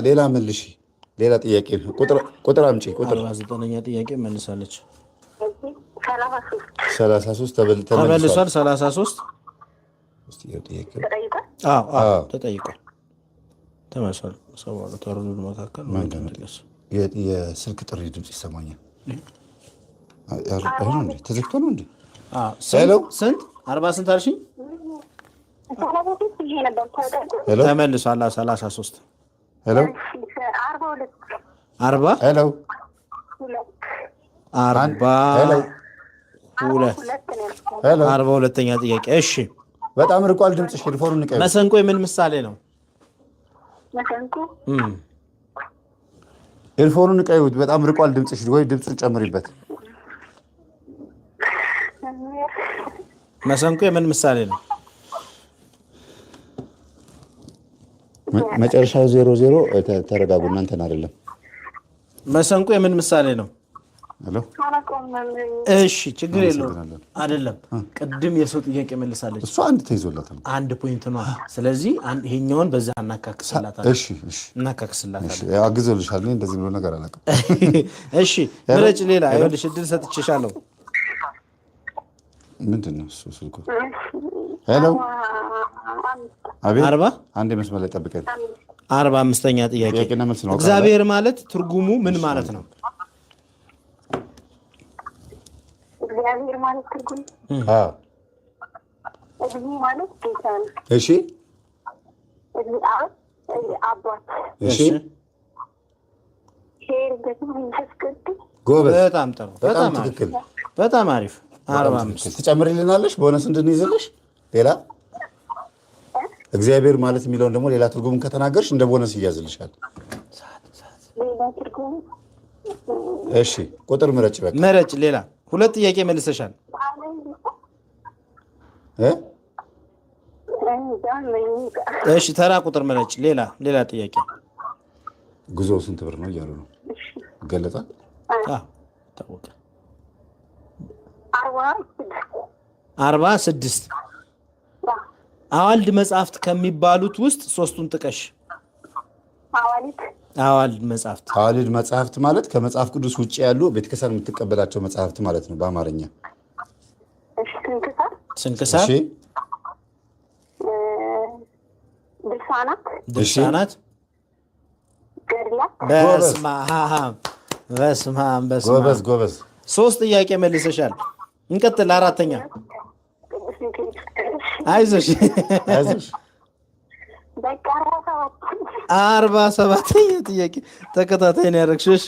S3: ሌላ መልሽ። ሌላ ጥያቄ ቁጥር አምጪ። ቁጥር
S1: 49ኛ ጥያቄ መልሳለች።
S3: 33
S1: ተመልሷል። 33 ተጠይቋል። ተመልሷል። ተወረዱ መካከል
S3: የስልክ ጥሪ ድምፅ ይሰማኛል። ተዘግቶ ነው እንዴ?
S1: ስንት 40 ስንት አልሽኝ? ተመልሷል። 33
S3: ሄሎ
S1: 40
S3: ሄሎ
S1: 42ኛ ጥያቄ። እሺ
S3: በጣም ርቋል ድምፅሽ። ሄድፎኑን ንቀይ።
S1: መሰንቆ የምን ምሳሌ ነው?
S3: ሄድፎኑን ንቀይ። በጣም ርቋል ድምፅሽ። ወይ ድምፁን ጨምሪበት።
S1: መሰንቆ የምን ምሳሌ ነው?
S3: መጨረሻው 0-0 ተረጋጉ። እናንተን አይደለም።
S1: መሰንቆ የምን ምሳሌ ነው?
S3: ሄሎ
S1: እሺ ችግር የለውም። አይደለም ቅድም የሰው ጥያቄ መልሳለች።
S3: እሷ አንድ ተይዞላታል።
S1: አንድ ፖይንት ነው። ስለዚህ ይሄኛውን በዛ እናካክስላታለን።
S3: እሺ
S1: እናካክስላታለን።
S3: አግዘልሻል። እኔ እንደዚህ ብሎ ነገር አላውቅም።
S1: እሺ ምረጭ። ሌላ ይኸውልሽ እድል ሰጥቼሻለሁ።
S3: ምንድን ነው እሱ ስልኩ? ሄሎ አቤት።
S1: 40
S3: አንድ መስመር ላይ ጠብቀኝ።
S1: 45ኛ ጥያቄ
S3: ጥያቄና መልስ ነው።
S1: እግዚአብሔር ማለት ትርጉሙ ምን ማለት ነው?
S5: እግዚአብሔር ማለት ትርጉሙ እግዚአብሔር ማለት ጌታ ነው።
S3: እሺ
S5: አባት።
S3: እሺ
S1: ጎበዝ። በጣም ጥሩ።
S3: በጣም ትክክል።
S1: በጣም አሪፍ። 45
S3: ትጨምሪልናለሽ ቦነስ እንድንይዝልሽ ሌላ እግዚአብሔር ማለት የሚለውን ደግሞ ሌላ ትርጉም ከተናገርሽ እንደ ቦነስ ይያዝልሻል። እሺ ቁጥር ምረጭ። በቃ
S1: ምረጭ። ሌላ 2 ጥያቄ መልሰሻል። እሺ ተራ ቁጥር ምረጭ። ሌላ ጥያቄ።
S3: ጉዞ ስንት ብር ነው እያሉ ነው ይገለጻል።
S1: ታወቀ 46 አዋልድ መጽሐፍት ከሚባሉት ውስጥ 3ቱን ጥቀሽ። አዋልድ መጽሐፍት ማለት ከመጽሐፍ ቅዱስ ውጭ ያሉ ቤተክርስቲያን የምትቀበላቸው መጽሐፍት ማለት ነው በአማርኛ። ስንክሳር፣ ድርሳናት፣ ጎበዝ። 3 ጥያቄ መልሰሻል። እንቀጥል። 4ኛ አይዞሽ 47ኛ ጥያቄ ተከታታይ ነው ያደረግሽው። እሺ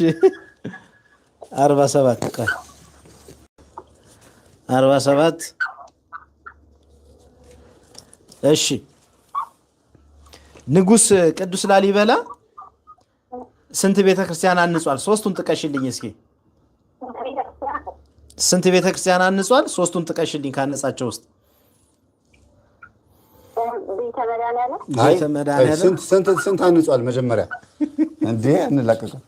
S1: 47 እሺ ንጉሥ ቅዱስ ላሊበላ ስንት ቤተክርስቲያን አንጿል? 3ቱን ጥቀሽልኝ እስኪ። ስንት ቤተክርስቲያን አንጿል? 3ቱን ጥቀሽልኝ ካነጻቸው ውስጥ።
S3: ስንት አንጿል? መጀመሪያ እንዴ እንላቀቀው።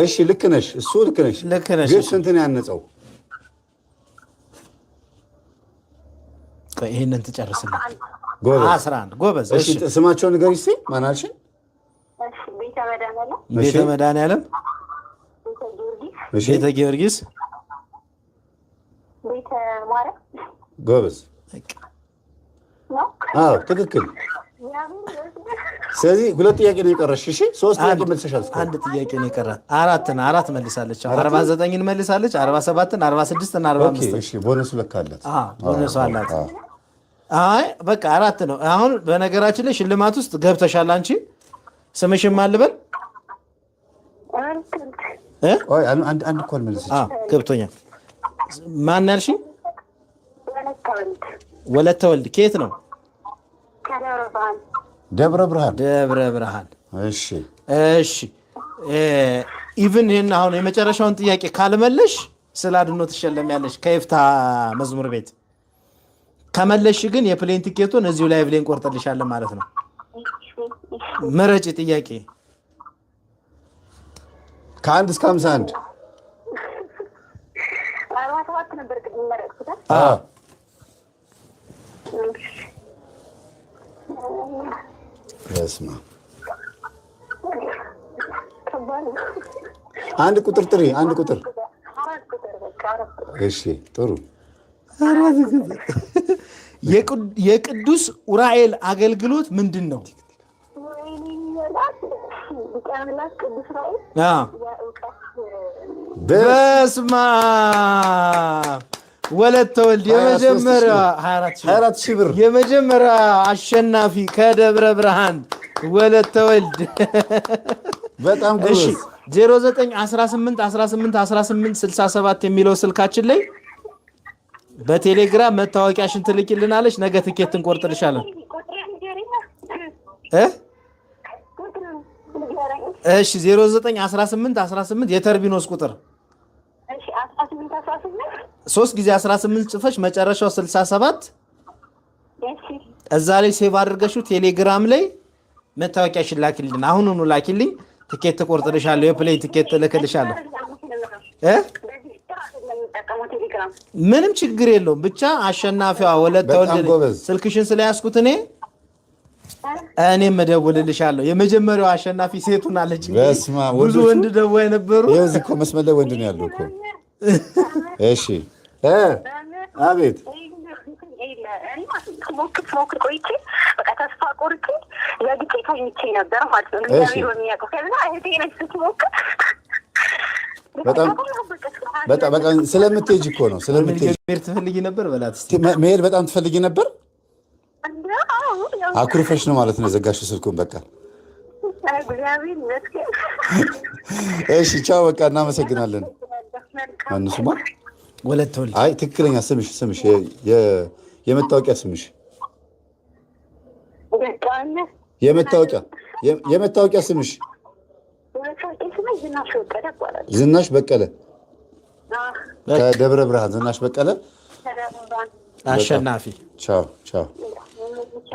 S3: እሺ ልክ ነሽ፣ እሱ ልክ ነሽ። ግን ስንት ነው ያነጸው?
S1: ይሄንን ትጨርስልኝ። 11 ጎበዝ።
S3: እሺ ስማቸውን ንገሪኝ እስኪ። ማን አልሽኝ?
S1: ቤተ መድኃኒዓለም፣ ቤተ ጊዮርጊስ፣
S3: ጎበዝ። አዎ ትክክል። ስለዚህ 2 ጥያቄ ነው የቀረሽ። እሺ 3 ጥያቄ መልሰሻል።
S1: 1 ጥያቄ ነው የቀራት። 4 መልሳለች። 49ን መልሳለች። 47ን፣ 46ን፣ 45።
S3: እሺ ቦነሱ ለካ አላት።
S1: ቦነሱ አላት። አይ በቃ 4 ነው። አሁን በነገራችን ላይ ሽልማት ውስጥ ገብተሻል አንቺ። ስምሽን ማን ልበል?
S3: አንድ እኮ አልመለሰችም።
S1: ገብቶኛል። ማን ያልሽኝ? ወለተ ወልድ። ከየት ነው?
S3: ደብረ ብርሃን።
S1: እሺ ኢቭን ይህን አሁን የመጨረሻውን ጥያቄ ካልመለሽ ስለ አድኖ ትሸለሚያለሽ ከይፍታ መዝሙር ቤት። ከመለሽ ግን የፕሌን ቲኬቱን እዚሁ ላይ ብሌን ቆርጠልሻለን ማለት ነው። ምረጭ ጥያቄ።
S3: ከ1 እስከ 51 አንድ ቁጥር ጥሪ። አንድ ቁጥር። እሺ ጥሩ።
S1: የቅዱስ ኡራኤል አገልግሎት ምንድን ነው? በስመ አብ ወለተ ወልድ የመጀመሪያ
S3: 24 ሺህ ብር
S1: የመጀመሪያ አሸናፊ ከደብረ ብርሃን ወለተ ወልድ።
S3: በጣም ጎበዝ።
S1: 0918181867 የሚለው ስልካችን ላይ በቴሌግራም መታወቂያሽን ትልኪልናለች። ነገ ትኬት እንቆርጥልሻለን። እሺ 091818 የተርቢኖስ ቁጥር 3 ጊዜ 18 ጽፈሽ መጨረሻው 67 እዛ ላይ ሴቭ አድርገሽው ቴሌግራም ላይ መታወቂያሽን ላኪልን። አሁኑኑ ላኪልኝ። ትኬት ትቆርጥልሻለሁ። የፕሌይ ትኬት ልክልሻለሁ። ምንም ችግር የለውም። ብቻ አሸናፊዋ ወለተ ወልድ ስልክሽን ስለያዝኩት እኔ እኔም እደውልልሻለሁ። የመጀመሪያው አሸናፊ ሴት ሆናለች።
S3: በስመ አብ
S1: ብዙ ወንድ ደዋይ ነበሩ።
S3: ይኸው እዚህ እኮ መስመር ላይ ወንድ ነው ያለው እኮ። እሺ አቤት
S5: ሞክር ቆይቼ በቃ ተስፋ ቆርጬ ዘግቼ ተኝቼ ነበር ማለት ነው። እግዚአብሔር በሚያውቀው ከዛ እህቴ ነች ስትሞክር
S3: በጣም ስለምትሄጂ እኮ ነው። ስለምትሄጂ
S1: መሄድ ትፈልጊ ነበር በላት እስኪ።
S3: መሄድ በጣም ትፈልጊ ነበር። አኩርፈሽ ነው ማለት ነው የዘጋሽው ስልኩን። በቃ
S5: እግዚአብሔር ይመስገን።
S3: እሺ ቻው፣ በቃ እናመሰግናለን። ማንሱማ
S1: ወለተ ወልድ።
S3: አይ ትክክለኛ ስምሽ የመታወቂያ ስምሽ የመታወቂያ ስምሽ ዝናሽ በቀለ ከደብረ ብርሃን። ዝናሽ በቀለ
S1: አሸናፊ።
S3: ቻው ቻው።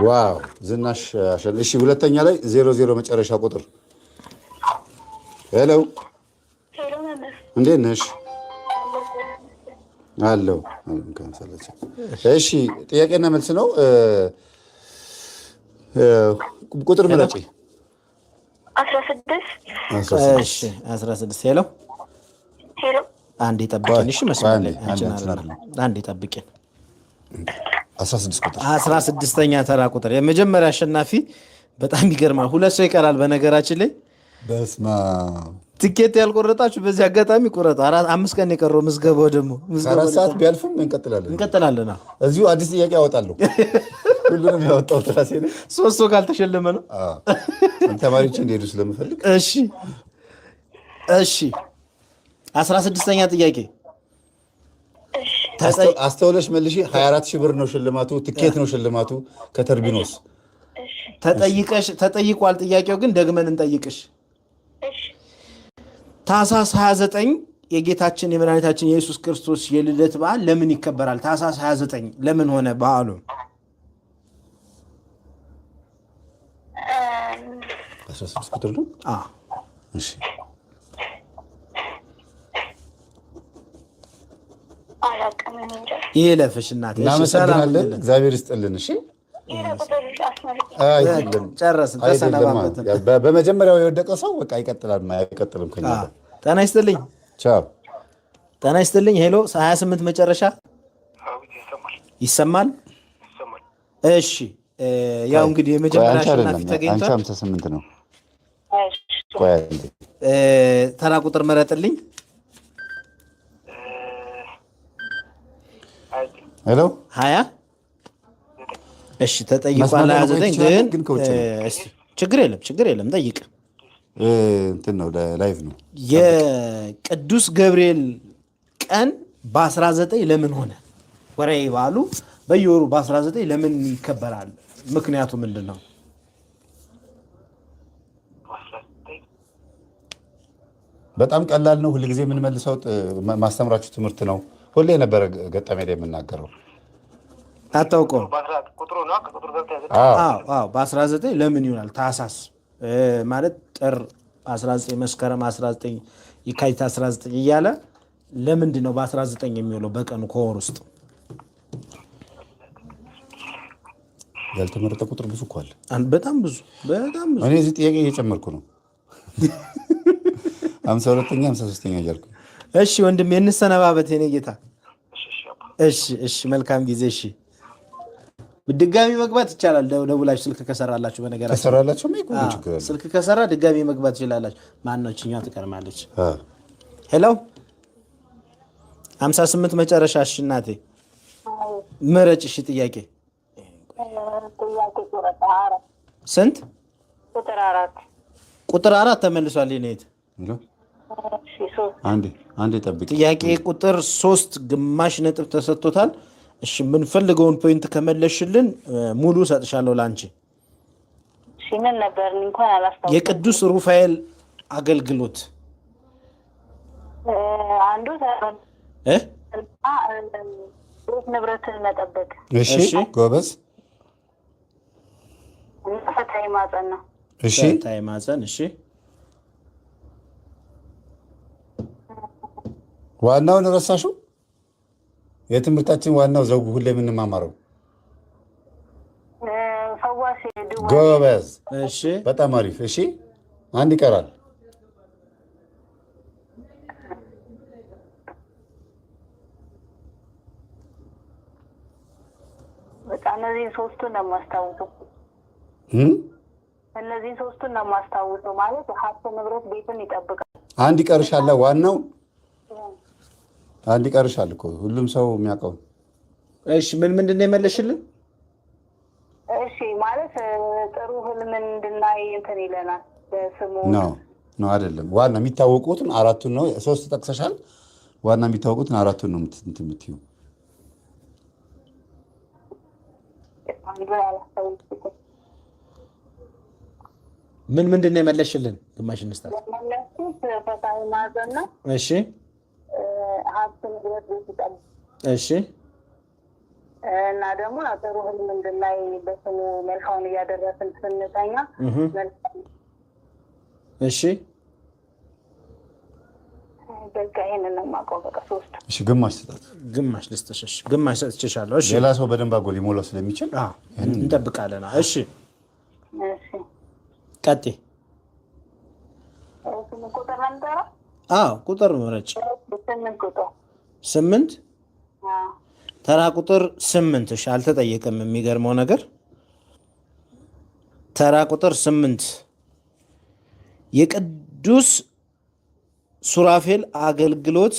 S3: ዋው ዝናሽ አሸናፊ። እሺ ሁለተኛ ላይ 00 መጨረሻ ቁጥር። ሄሎ እንዴት ነሽ? አለው። እሺ ጥያቄና መልስ ነው። ቁጥር ምረጪ።
S5: 16
S1: እሺ 16 ሄሎ አንዴ ጠብቂን። እሺ መስመር ላይ አንዴ ጠብቂን።
S3: 16 ቁጥር
S1: 16ኛ ተራ ቁጥር የመጀመሪያ አሸናፊ። በጣም ይገርማል። ሁለት ሰው ይቀራል በነገራችን ላይ።
S3: በስማ
S1: ትኬት ያልቆረጣችሁ በዚህ አጋጣሚ ቁረጡ። 5 ቀን የቀረው ምዝገባው ደግሞ
S3: 4 ሰዓት ቢያልፍም እንቀጥላለን። እዚሁ አዲስ ጥያቄ ያወጣለሁ። ሁሉንም ያወጣው ትራሴ ነው።
S1: 3 ሰው ካልተሸለመ ነው።
S3: ተማሪዎች እንዲሄዱ ስለምፈልግ።
S1: እሺ 16ኛ ጥያቄ
S3: አስተውለሽ መልሺ። 24 ሺህ ብር ነው ሽልማቱ። ትኬት ነው ሽልማቱ ከተርቢኖስ። ተጠይቋል። ጥያቄው ግን ደግመን እንጠይቅሽ። ታኅሳስ 29 የጌታችን የመድኃኒታችን የኢየሱስ ክርስቶስ የልደት በዓል ለምን ይከበራል? ታኅሳስ 29 ለምን ሆነ በዓሉ? 16 ቁጥር ነው። እሺ
S1: ይለፍሽ እናቴ።
S3: እናመሰግናለን። እግዚአብሔር ይስጥልን። እሺ
S1: ጨረስን፣ ተሰነባበትን።
S3: በመጀመሪያው የወደቀ ሰው በቃ ይቀጥላል። አይቀጥልም ከኛ ጋር።
S1: ጤና ይስጥልኝ።
S3: ቻው።
S1: ጤና ይስጥልኝ። ሄሎ 28 መጨረሻ ይሰማል? እሺ ያው እንግዲህ የመጀመሪያ አሸናፊ ተገኝቷል።
S3: 58 ነው።
S1: ተራ ቁጥር መረጥልኝ።
S3: ሄሎ
S1: 20 እሺ ተጠይቋል። 29 ግን ችግር የለም ጠይቅ።
S3: እንትን ነው ላይቭ ነው።
S1: የቅዱስ ገብርኤል ቀን በ19 ለምን ሆነ? ወራዊ በዓሉ በየወሩ በ19 ለምን ይከበራል? ምክንያቱ ምንድን ነው?
S3: በጣም ቀላል ነው። ሁልጊዜ የምንመልሰው ማስተምራችሁ ትምህርት ነው። ሁሌ ነበረ ገጠሜ ላይ የምናገረው።
S1: አታውቀውም? በ19 ለምን ይሆናል? ታኅሳስ ማለት ጥር 19 መስከረም 19 የካቲት 19 እያለ ለምንድን ነው በ19 የሚውለው በቀኑ ከወር ውስጥ?
S3: ያልተመረጠ ቁጥር ብዙ እኮ አለ።
S1: በጣም ብዙ።
S3: እኔ እዚህ ጥያቄ እየጨመርኩ ነው። 52ኛ 53ኛ እያልኩ።
S1: እሺ ወንድም የንሰነባበት የኔ ጌታ። እሺ መልካም ጊዜ። እሺ ድጋሚ መግባት ይቻላል። ደውላችሁ ስልክ ከሰራላችሁ ስልክ ከሰራ ድጋሚ መግባት ይችላላችሁ። ማነው እችኛዋ ትቀርማለች። ሄሎ 58 መጨረሻ። እሺ እናቴ ምረጭ። እሺ ጥያቄ ስንት? ቁጥር 4 ተመልሷል። ኔት
S3: አንዴ ጠብቂ።
S1: ጥያቄ ቁጥር 3 ግማሽ ነጥብ ተሰጥቶታል። እሺ የምንፈልገውን ፖይንት ከመለሽልን ሙሉ ሰጥሻለሁ ላንቺ።
S5: ምን ነበር እንኳን አላስታውስም።
S1: የቅዱስ ሩፋኤል አገልግሎት
S5: አንዱ ንብረትን መጠበቅ።
S3: እሺ ጎበዝ።
S5: ፈታይ ማጸን ነው።
S3: እሺ
S1: ፈታይ ማጸን። እሺ
S3: ዋናውን ረሳሽው? የትምህርታችን ዋናው ዘውጉ ሁሌ የምንማማረው
S5: ፈዋሽ
S3: ጎበዝ።
S1: እሺ
S3: በጣም አሪፍ። እሺ አንድ ይቀራል።
S5: በቃ እነዚህን ሶስቱን ነው የማስታውሰው። እነዚህን ሶስቱን ነው የማስታውሰው። ማለት ሀብት ንብረት ቤትን ይጠብቃል።
S3: አንድ ይቀርሻል። ዋናው አንድ ይቀርሻል እኮ ሁሉም ሰው የሚያውቀው።
S1: እሺ ምንድን ነው የመለሽልን?
S5: እሺ ማለት ጥሩ ህልም እንድናይ እንትን ይለናል። በስሙ
S3: ነው አይደለም። ዋና የሚታወቁትን አራቱን ነው። ሶስት ጠቅሰሻል። ዋና የሚታወቁትን አራቱን ነው እንትን የምትይው።
S1: ምንድን ነው የመለሽልን? ግማሽ እንስጣት።
S5: ፈሳዊ ማዕዘን ነው።
S1: እሺ
S5: ሀብት ንብረት ቤት ይጠብቃል።
S1: እሺ
S5: እና ደግሞ ጥሩ ህልም እንድናይ በስሙ መልካውን እያደረስን ስንተኛ።
S1: እሺ
S5: በቃ ይሄንን ነው የማውቀው። በቃ ሶስት።
S3: እሺ ግማሽ ስጣት።
S1: ግማሽ ልስጥሽ። እሺ ግማሽ ሰጥቼሻለሁ። እሺ
S3: ሌላ ሰው በደንብ አጎል ሊሞላው ስለሚችል
S1: እንጠብቃለን። እሺ
S5: እሺ
S1: ቀጥይ።
S5: ቁጥር ነው የምጠራው?
S1: አዎ ቁጥር ምረጭ።
S5: 8 ቁጥር
S1: 8 ተራ ቁጥር 8። እሺ አልተጠየቀም። የሚገርመው ነገር ተራ ቁጥር 8 የቅዱስ ሱራፌል አገልግሎት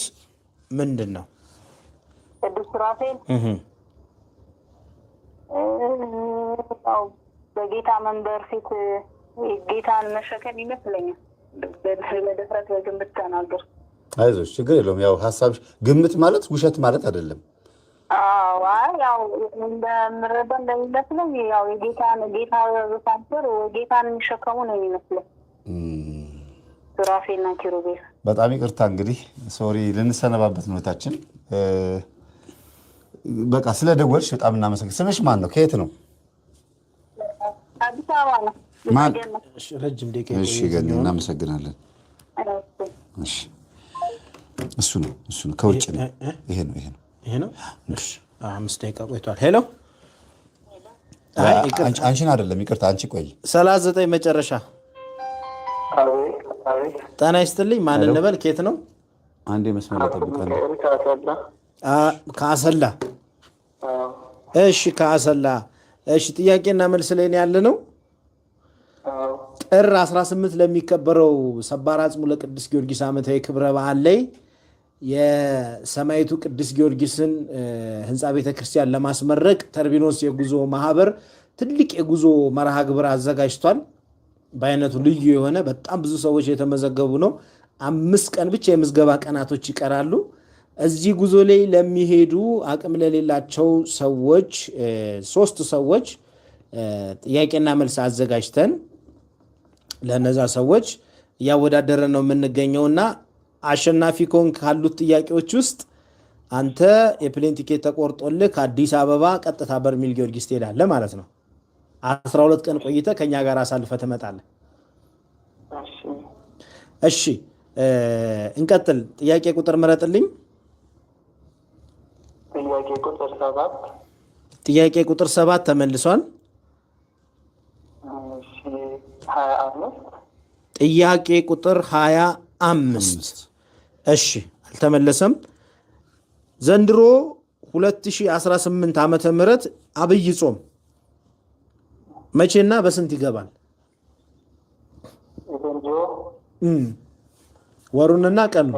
S1: ምንድን ነው?
S5: ቅዱስ ሱራፌል በጌታ መንበር ፊት ጌታን መሸከም ይመስለኛል። በድፍረት በግምት ተናገር።
S3: አይዞሽ ችግር የለውም። ያው ሀሳብሽ ግምት ማለት ውሸት ማለት አይደለም።
S5: አዎ ያው እንደምረዳ እንደሚመስለው ያው ጌታ በሳንተር ጌታን የሚሸከሙ ነው የሚመስለው ሱራፌልና ኪሩቤል።
S3: በጣም ይቅርታ እንግዲህ ሶሪ ልንሰነባበት ነው እህታችን። በቃ ስለ ደወልሽ በጣም እናመሰግናለን። ስምሽ ማን ነው? ከየት ነው?
S5: አዲስ አበባ ነው።
S3: ማን?
S1: ረጅም ደቂቃ።
S3: እሺ ገኒ እናመሰግናለን። እሺ እሱ ነው ከውጭ ነው። ይሄ ነው።
S1: እሺ 5 ደቂቃ ቆይቷል። ሄሎ
S3: አንቺን አይደለም ይቅርታ፣ አንቺ ቆይ።
S1: 39 መጨረሻ። ጤና ይስጥልኝ። ማን እንበል? ከየት ነው?
S3: አንዴ መስመር ጠብቀን።
S1: ከአሰላ። እሺ ከአሰላ። እሺ ጥያቄና መልስ ላይ ያለ ነው። ጥር 18 ለሚከበረው ሰባር አጽሙ ለቅዱስ ጊዮርጊስ ዓመታዊ ክብረ በዓል ላይ የሰማዕቱ ቅዱስ ጊዮርጊስን ህንፃ ቤተክርስቲያን ለማስመረቅ ተርቢኖስ የጉዞ ማህበር ትልቅ የጉዞ መርሃ ግብር አዘጋጅቷል። በአይነቱ ልዩ የሆነ በጣም ብዙ ሰዎች የተመዘገቡ ነው። 5 ቀን ብቻ የምዝገባ ቀናቶች ይቀራሉ። እዚህ ጉዞ ላይ ለሚሄዱ አቅም ለሌላቸው ሰዎች 3 ሰዎች ጥያቄና መልስ አዘጋጅተን ለነዛ ሰዎች እያወዳደረን ነው የምንገኘውና አሸናፊ ከሆንክ ካሉት ጥያቄዎች ውስጥ አንተ የፕሌን ቲኬት ተቆርጦልህ ከአዲስ አበባ ቀጥታ በርሜል ጊዮርጊስ ትሄዳለህ ማለት ነው። 12 ቀን ቆይተህ ከኛ ጋር አሳልፈህ ትመጣለህ። እሺ እንቀጥል። ጥያቄ ቁጥር ምረጥልኝ። ጥያቄ ቁጥር 7 ተመልሷል። ጥያቄ ቁጥር 25 እሺ አልተመለሰም። ዘንድሮ 2018 ዓመተ ምህረት አብይ ጾም መቼና በስንት ይገባል? ወሩንና ቀኑ።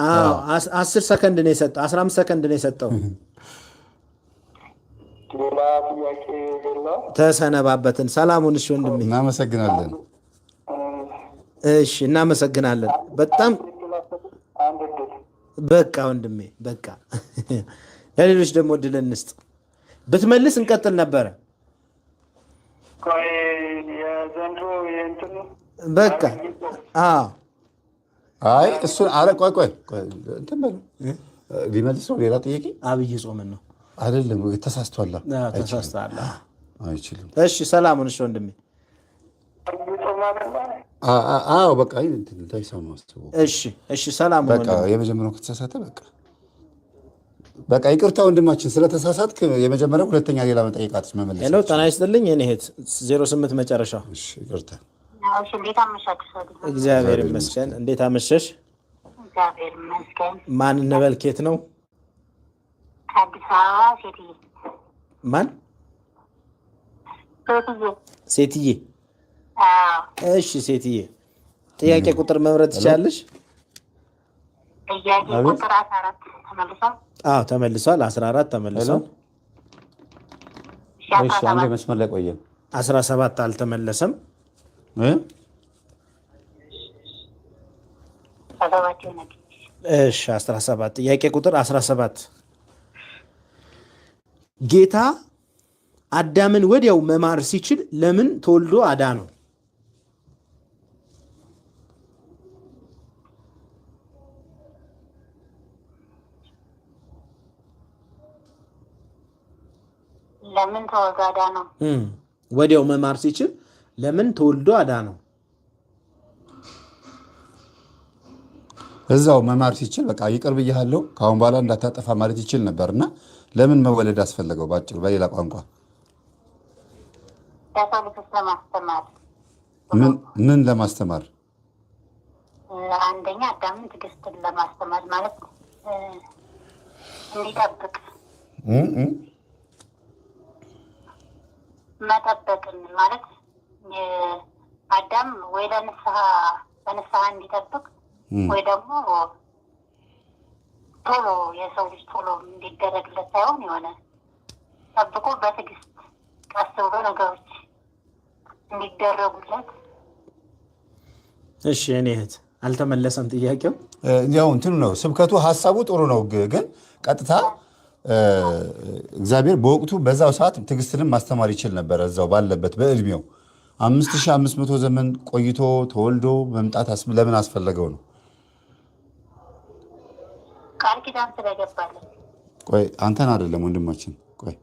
S1: አዎ 10 ሰከንድ ነው የሰጠው። 15 ሰከንድ ነው የሰጠው። ተሰነባበትን። ሰላሙን። እሺ ወንድሜ
S3: እናመሰግናለን።
S1: እሺ እናመሰግናለን በጣም በቃ ወንድሜ በቃ ለሌሎች ደግሞ እድል እንስጥ። ብትመልስ እንቀጥል ነበረ። በቃ
S3: አይ እሱን አረ ቆይ እንትን በሉ ሊመልስ ነው። ሌላ ጥያቄ
S1: አብይ ጾምን ነው
S3: አይደለም? ተሳስቷል። አይችልም።
S1: እሺ ሰላሙን። እሺ ወንድሜ
S3: አዎ በቃ እሺ
S1: ሰላሙን።
S3: በቃ የመጀመሪያው ከተሳሳተ በቃ በቃ ይቅርታ ወንድማችን ስለተሳሳትክ የመጀመሪያው ሁለተኛ ሌላ መጠየቃት መመለስ።
S1: ሄሎ ጤና ይስጥልኝ የኔ እህት 08 መጨረሻው።
S3: እሺ ይቅርታ።
S5: እንዴት አመሻችሁ?
S1: እግዚአብሔር ይመስገን። እንዴት አመሸሽ?
S5: እግዚአብሔር ይመስገን።
S1: ማን እንበል? ኬት ነው?
S5: ከአዲስ አበባ ሴትዬ።
S1: ማን? ሴትዬ። እሺ ሴትዬ፣ ጥያቄ ቁጥር መምረጥ ትችላለሽ?
S5: ጥያቄ ቁጥር 14 ተመልሷል።
S1: ተመልሷል። 14 ተመልሷል።
S3: እሺ አንዴ መስመር ላይ ቆየን።
S1: 17 አልተመለሰም። እሺ 17 ጥያቄ ቁጥር 17 ጌታ አዳምን ወዲያው መማር ሲችል ለምን ተወልዶ አዳነው?
S5: ለምን ተወልዶ አዳነው?
S1: ወዲያው መማር ሲችል ለምን ተወልዶ አዳነው?
S3: እዛው መማር ሲችል በቃ ይቅር ብያለሁ ከአሁን በኋላ እንዳታጠፋ ማለት ይችል ነበርና ለምን መወለድ አስፈለገው? ባጭሩ በሌላ ቋንቋ
S5: ለማስተማር።
S3: ምን ለማስተማር?
S5: አንደኛ አዳምን ትዕግስትን ለማስተማር ማለት እንዲጠብቅ መጠበቅን ማለት አዳም ወይ በንስሐ እንዲጠብቅ ወይ ደግሞ ቶሎ የሰው ልጅ ቶሎ እንዲደረግለት ሳይሆን የሆነ ጠብቆ በትዕግስት ቀስ ብሎ ነገሮች እንዲደረጉለት።
S1: እሺ እኔ እህት አልተመለሰም ጥያቄው።
S3: ያው እንትኑ ነው ስብከቱ፣ ሀሳቡ ጥሩ ነው፣ ግን ቀጥታ እግዚአብሔር በወቅቱ በዛው ሰዓት ትዕግስትንም ማስተማር ይችል ነበር። እዛው ባለበት በእድሜው 5500 ዘመን ቆይቶ ተወልዶ መምጣት ለምን አስፈለገው ነው?
S5: ቃል ኪዳን ስለገባለን።
S3: ቆይ አንተን አይደለም ወንድማችን፣ ቆይ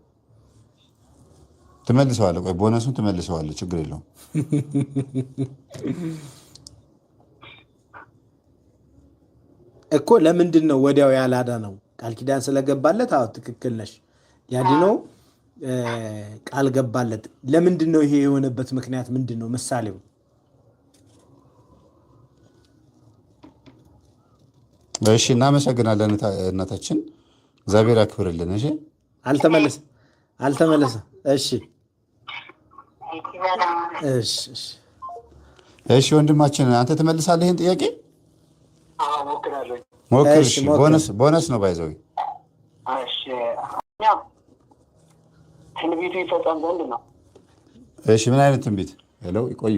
S3: ትመልሰዋለህ። ቆይ ቦነሱን ትመልሰዋለህ፣ ችግር የለውም።
S1: እኮ ለምንድን ነው ወዲያው ያላዳነው? ቃል ኪዳን ስለገባለት። አዎ ትክክል ነሽ። ያድነው ቃል ገባለት። ለምንድን ነው ይሄ የሆነበት ምክንያት ምንድን ነው? ምሳሌው
S3: እሺ፣ እናመሰግናለን እናታችን፣ እግዚአብሔር ያክብርልን። እሺ፣
S1: አልተመለሰም።
S3: እሺ ወንድማችን አንተ ትመልሳለህ ይህን ጥያቄ? ሞክር። እሺ ቦነስ ነው ባይዘው።
S4: እሺ ትንቢቱ ይፈጸም ዘንድ ነው።
S3: እሺ ምን አይነት ትንቢት? ሄሎ ይቆዩ፣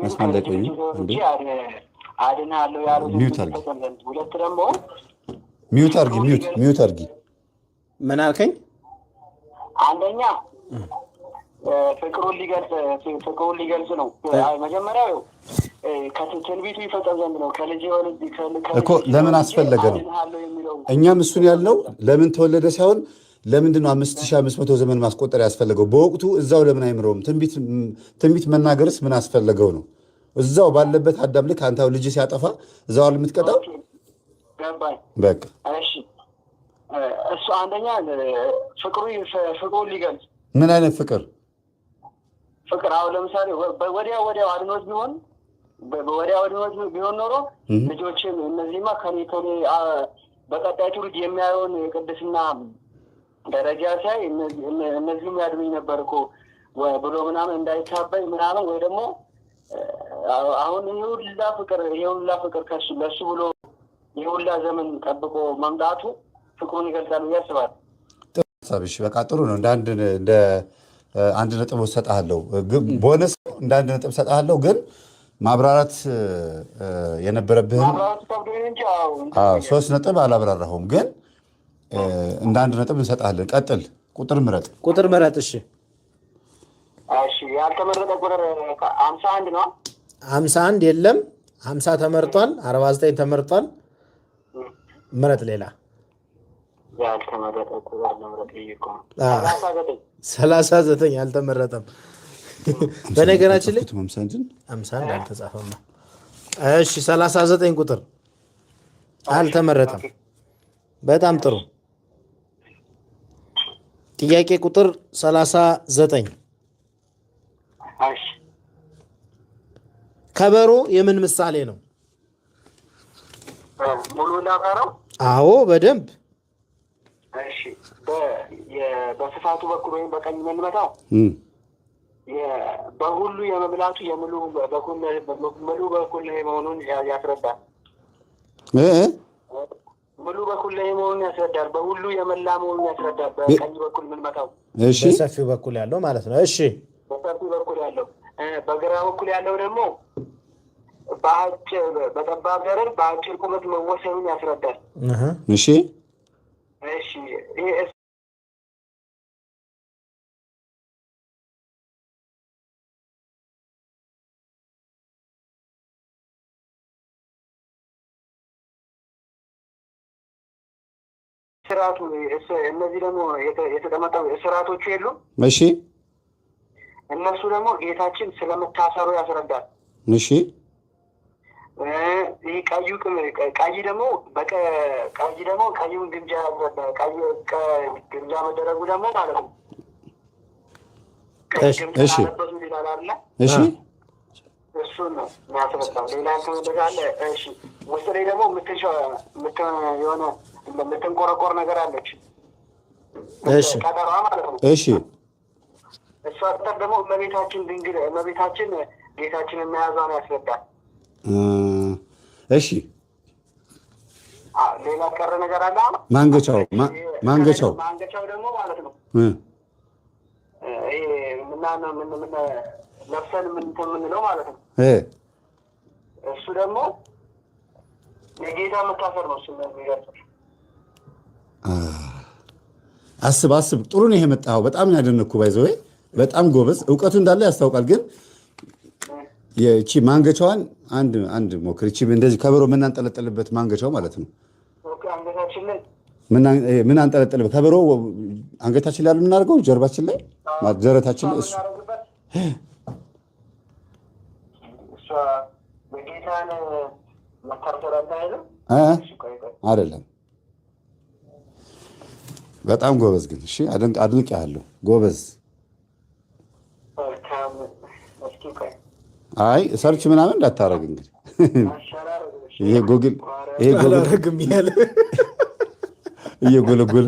S3: መስመር ላይ ቆዩ። እንዴ
S4: አድናለሁ ያሉት
S3: ሚውት አድርጊ።
S4: ሁለት ደግሞ
S3: ሚውት አድርጊ።
S1: ምን አልከኝ?
S4: አንደኛ ፍቅሩን ሊገልጽ ነው። መጀመሪያው ከትንቢቱ ይፈጸም ዘንድ ነው። ከልጅ
S3: እኮ ለምን አስፈለገ ነው። እኛም እሱን ያልነው ለምን ተወለደ ሳይሆን ለምንድን ነው 5500 ዘመን ማስቆጠር ያስፈለገው? በወቅቱ እዛው ለምን አይምረውም? ትንቢት መናገርስ ምን አስፈለገው ነው? እዛው ባለበት አዳም ልክ አንተ ልጅ ሲያጠፋ እዛው የምትቀጣው? በቃ
S4: እሺ፣ እሱ አንደኛ ፍቅሩን ሊገልጽ።
S3: ምን አይነት ፍቅር?
S4: አሁን ለምሳሌ ወዲያው አድኖት ቢሆን ኖሮ ልጆችን እነዚህማ ከኔ በቀጣይ ትውልድ የሚያየውን የቅድስና ደረጃ ሲያይ እነዚህም ያድኑኝ ነበር እኮ ብሎ ምናምን እንዳይታበይ ምናምን፣ ወይ ደግሞ አሁን ይሄ ሁላ ፍቅር ከሱ ለሱ ብሎ ይሄ ሁላ ዘመን ጠብቆ መምጣቱ ፍቅሩን ይገልጻል ብዬ አስባለሁ።
S3: ሀሳብሽ በቃ ጥሩ ነው። እንደ አንድ ነጥብ ሰጥሃለሁ፣ ቦነስ እንደ አንድ ነጥብ ሰጥሃለሁ። ግን ማብራራት የነበረብህን 3 ነጥብ አላብራራሁም፣ ግን እንደ አንድ ነጥብ እንሰጥሃለን። ቀጥል፣ ቁጥር ምረጥ። እሺ
S4: ያልተመረጠ ቁጥር 51 ነው።
S1: 51 የለም፣ 50 ተመርጧል፣ 49 ተመርጧል። ምረጥ ሌላ።
S4: ያልተመረጠ ቁጥር ለምረጥ ይቆ
S1: 39 አልተመረጠም። በነገራችን ላይ 51 አልተጻፈም። እሺ 39 ቁጥር አልተመረጠም። በጣም ጥሩ። ጥያቄ ቁጥር 39
S4: እሺ
S1: ከበሮ የምን ምሳሌ ነው?
S4: ሙሉ ላብራራው?
S1: አዎ በደንብ።
S4: እሺ በስፋቱ በኩል ወይም በቀኝ መልመታው በሁሉ የመብላቱ የሙሉ በኩል መሆኑን ያስረዳል። ሙሉ በኩል ላይ መሆኑን ያስረዳል። በሁሉ የመላ መሆኑን ያስረዳል። በቀኝ በኩል መልመታው
S1: በሰፊው በኩል ያለው ማለት ነው። እሺ
S4: በሰፊው በኩል ያለው። በግራ በኩል ያለው ደግሞ በጠባብ ደረር በአጭር ቁመት መወሰኑን ያስረዳል።
S3: እሺ
S4: እሺ ይሄ ስርዓቱ እነዚህ ደግሞ የተቀመጠው ስርዓቶቹ የሉም።
S3: እሺ
S4: እነሱ ደግሞ ጌታችን ስለመታሰሩ ያስረዳል።
S3: እሺ
S4: ይህ ቀይ ደግሞ ቀዩን ግምጃ ያስረዳል። ግምጃ መደረጉ ደግሞ ማለት ነው።
S3: እሺ እሺ
S4: እሱን ነው የሚያስረዳው። ሌላ ትመለሳለ። እሺ ውስጥ ላይ ደግሞ የሆነ የምትንቆረቆር ነገር አለች።
S1: እሺ
S4: ቀጠሯ ማለት ነው።
S3: እሺ
S4: እሷ ቀጠር ደግሞ እመቤታችን ጌታችንን መያዟን ያስረዳል።
S3: እሺ
S4: ሌላ ቀረ ነገር አለ?
S3: ማንገቻው
S4: ደግሞ ማለት ነው ይሄ ለብሰን የምንለው ማለት ነው። እሱ ደግሞ የጌታ መታሰር ነው። እሱ የሚገልጽ
S3: አስብ ጥሩ ነው ይሄ መጣው። በጣም ያደነኩ ባይዘው በጣም ጎበዝ፣ እውቀቱ እንዳለ ያስታውቃል። ግን የቺ ማንገቻዋን አንድ ሞክር። እቺ እንደዚህ ከበሮ የምናንጠለጥልበት ማንገቻው ማለት ነው።
S4: አንገታችን ላይ
S3: ምን አንጠለጥልበት ከበሮ አንገታችን ላይ ያሉ የምናደርገው ጀርባችን ላይ ደረታችን ላይ እሱ
S4: የጌታን መታሰር
S3: አይደለም። በጣም ጎበዝ ግን እሺ፣ አድንቄሃለሁ። ጎበዝ። አይ ሰርች ምናምን እንዳታረግ እንግዲህ ይሄ ጎግል እየጎለጎለ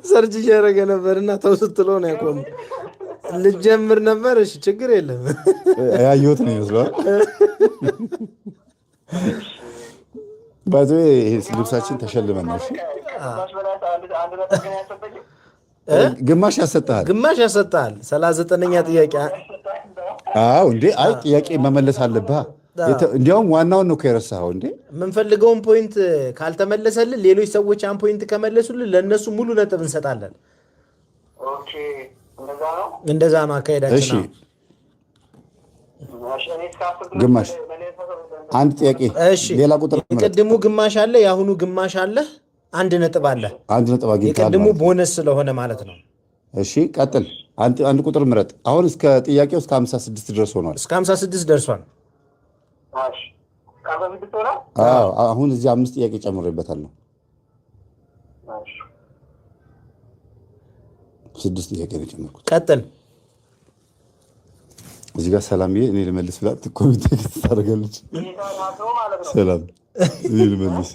S1: ሰርች እያደረገ ነበርና ተው ስትለው ነው ያቆመው። ልጀምር ነበር። እሺ ችግር የለም።
S3: ያየሁት ነው ይመስላል። ባዶ ይሄ ልብሳችን ተሸልመን ነው። ግማሽ ያሰጣል። 39ኛ ጥያቄ። አዎ እንዴ! አይ ጥያቄ መመለስ አለብህ። እንዲያውም ዋናውን ነው የረሳኸው እንዴ።
S1: የምንፈልገውን ፖይንት ካልተመለሰልን ሌሎች ሰዎች ያን ፖይንት ከመለሱልን ለእነሱ ሙሉ ነጥብ እንሰጣለን። እንደዛ ነው አካሄዳችን።
S3: እሺ ግማሽ አንድ ጥያቄ።
S1: እሺ
S3: ሌላ ቁጥር
S1: የቅድሙ ግማሽ አለ፣ የአሁኑ ግማሽ አለ። አንድ ነጥብ አለ።
S3: አንድ ነጥብ አግኝተሃል።
S1: የቅድሙ ቦነስ ስለሆነ ማለት ነው።
S3: እሺ ቀጥል። አንድ ቁጥር ምረጥ። አሁን እስከ ጥያቄው እስከ 56 ድረስ ሆኗል።
S1: እስከ 56 ደርሷል።
S3: አዎ አሁን እዚህ 5 ጥያቄ ጨምሬበታለሁ። 6 ጥያቄ ነው ጨመርኩት።
S1: ቀጥል።
S3: እዚህ ጋር ሰላምዬ እኔ ልመልስ ብላ ኮሚቴ ታደርጋለች። ሰላም እኔ ልመልስ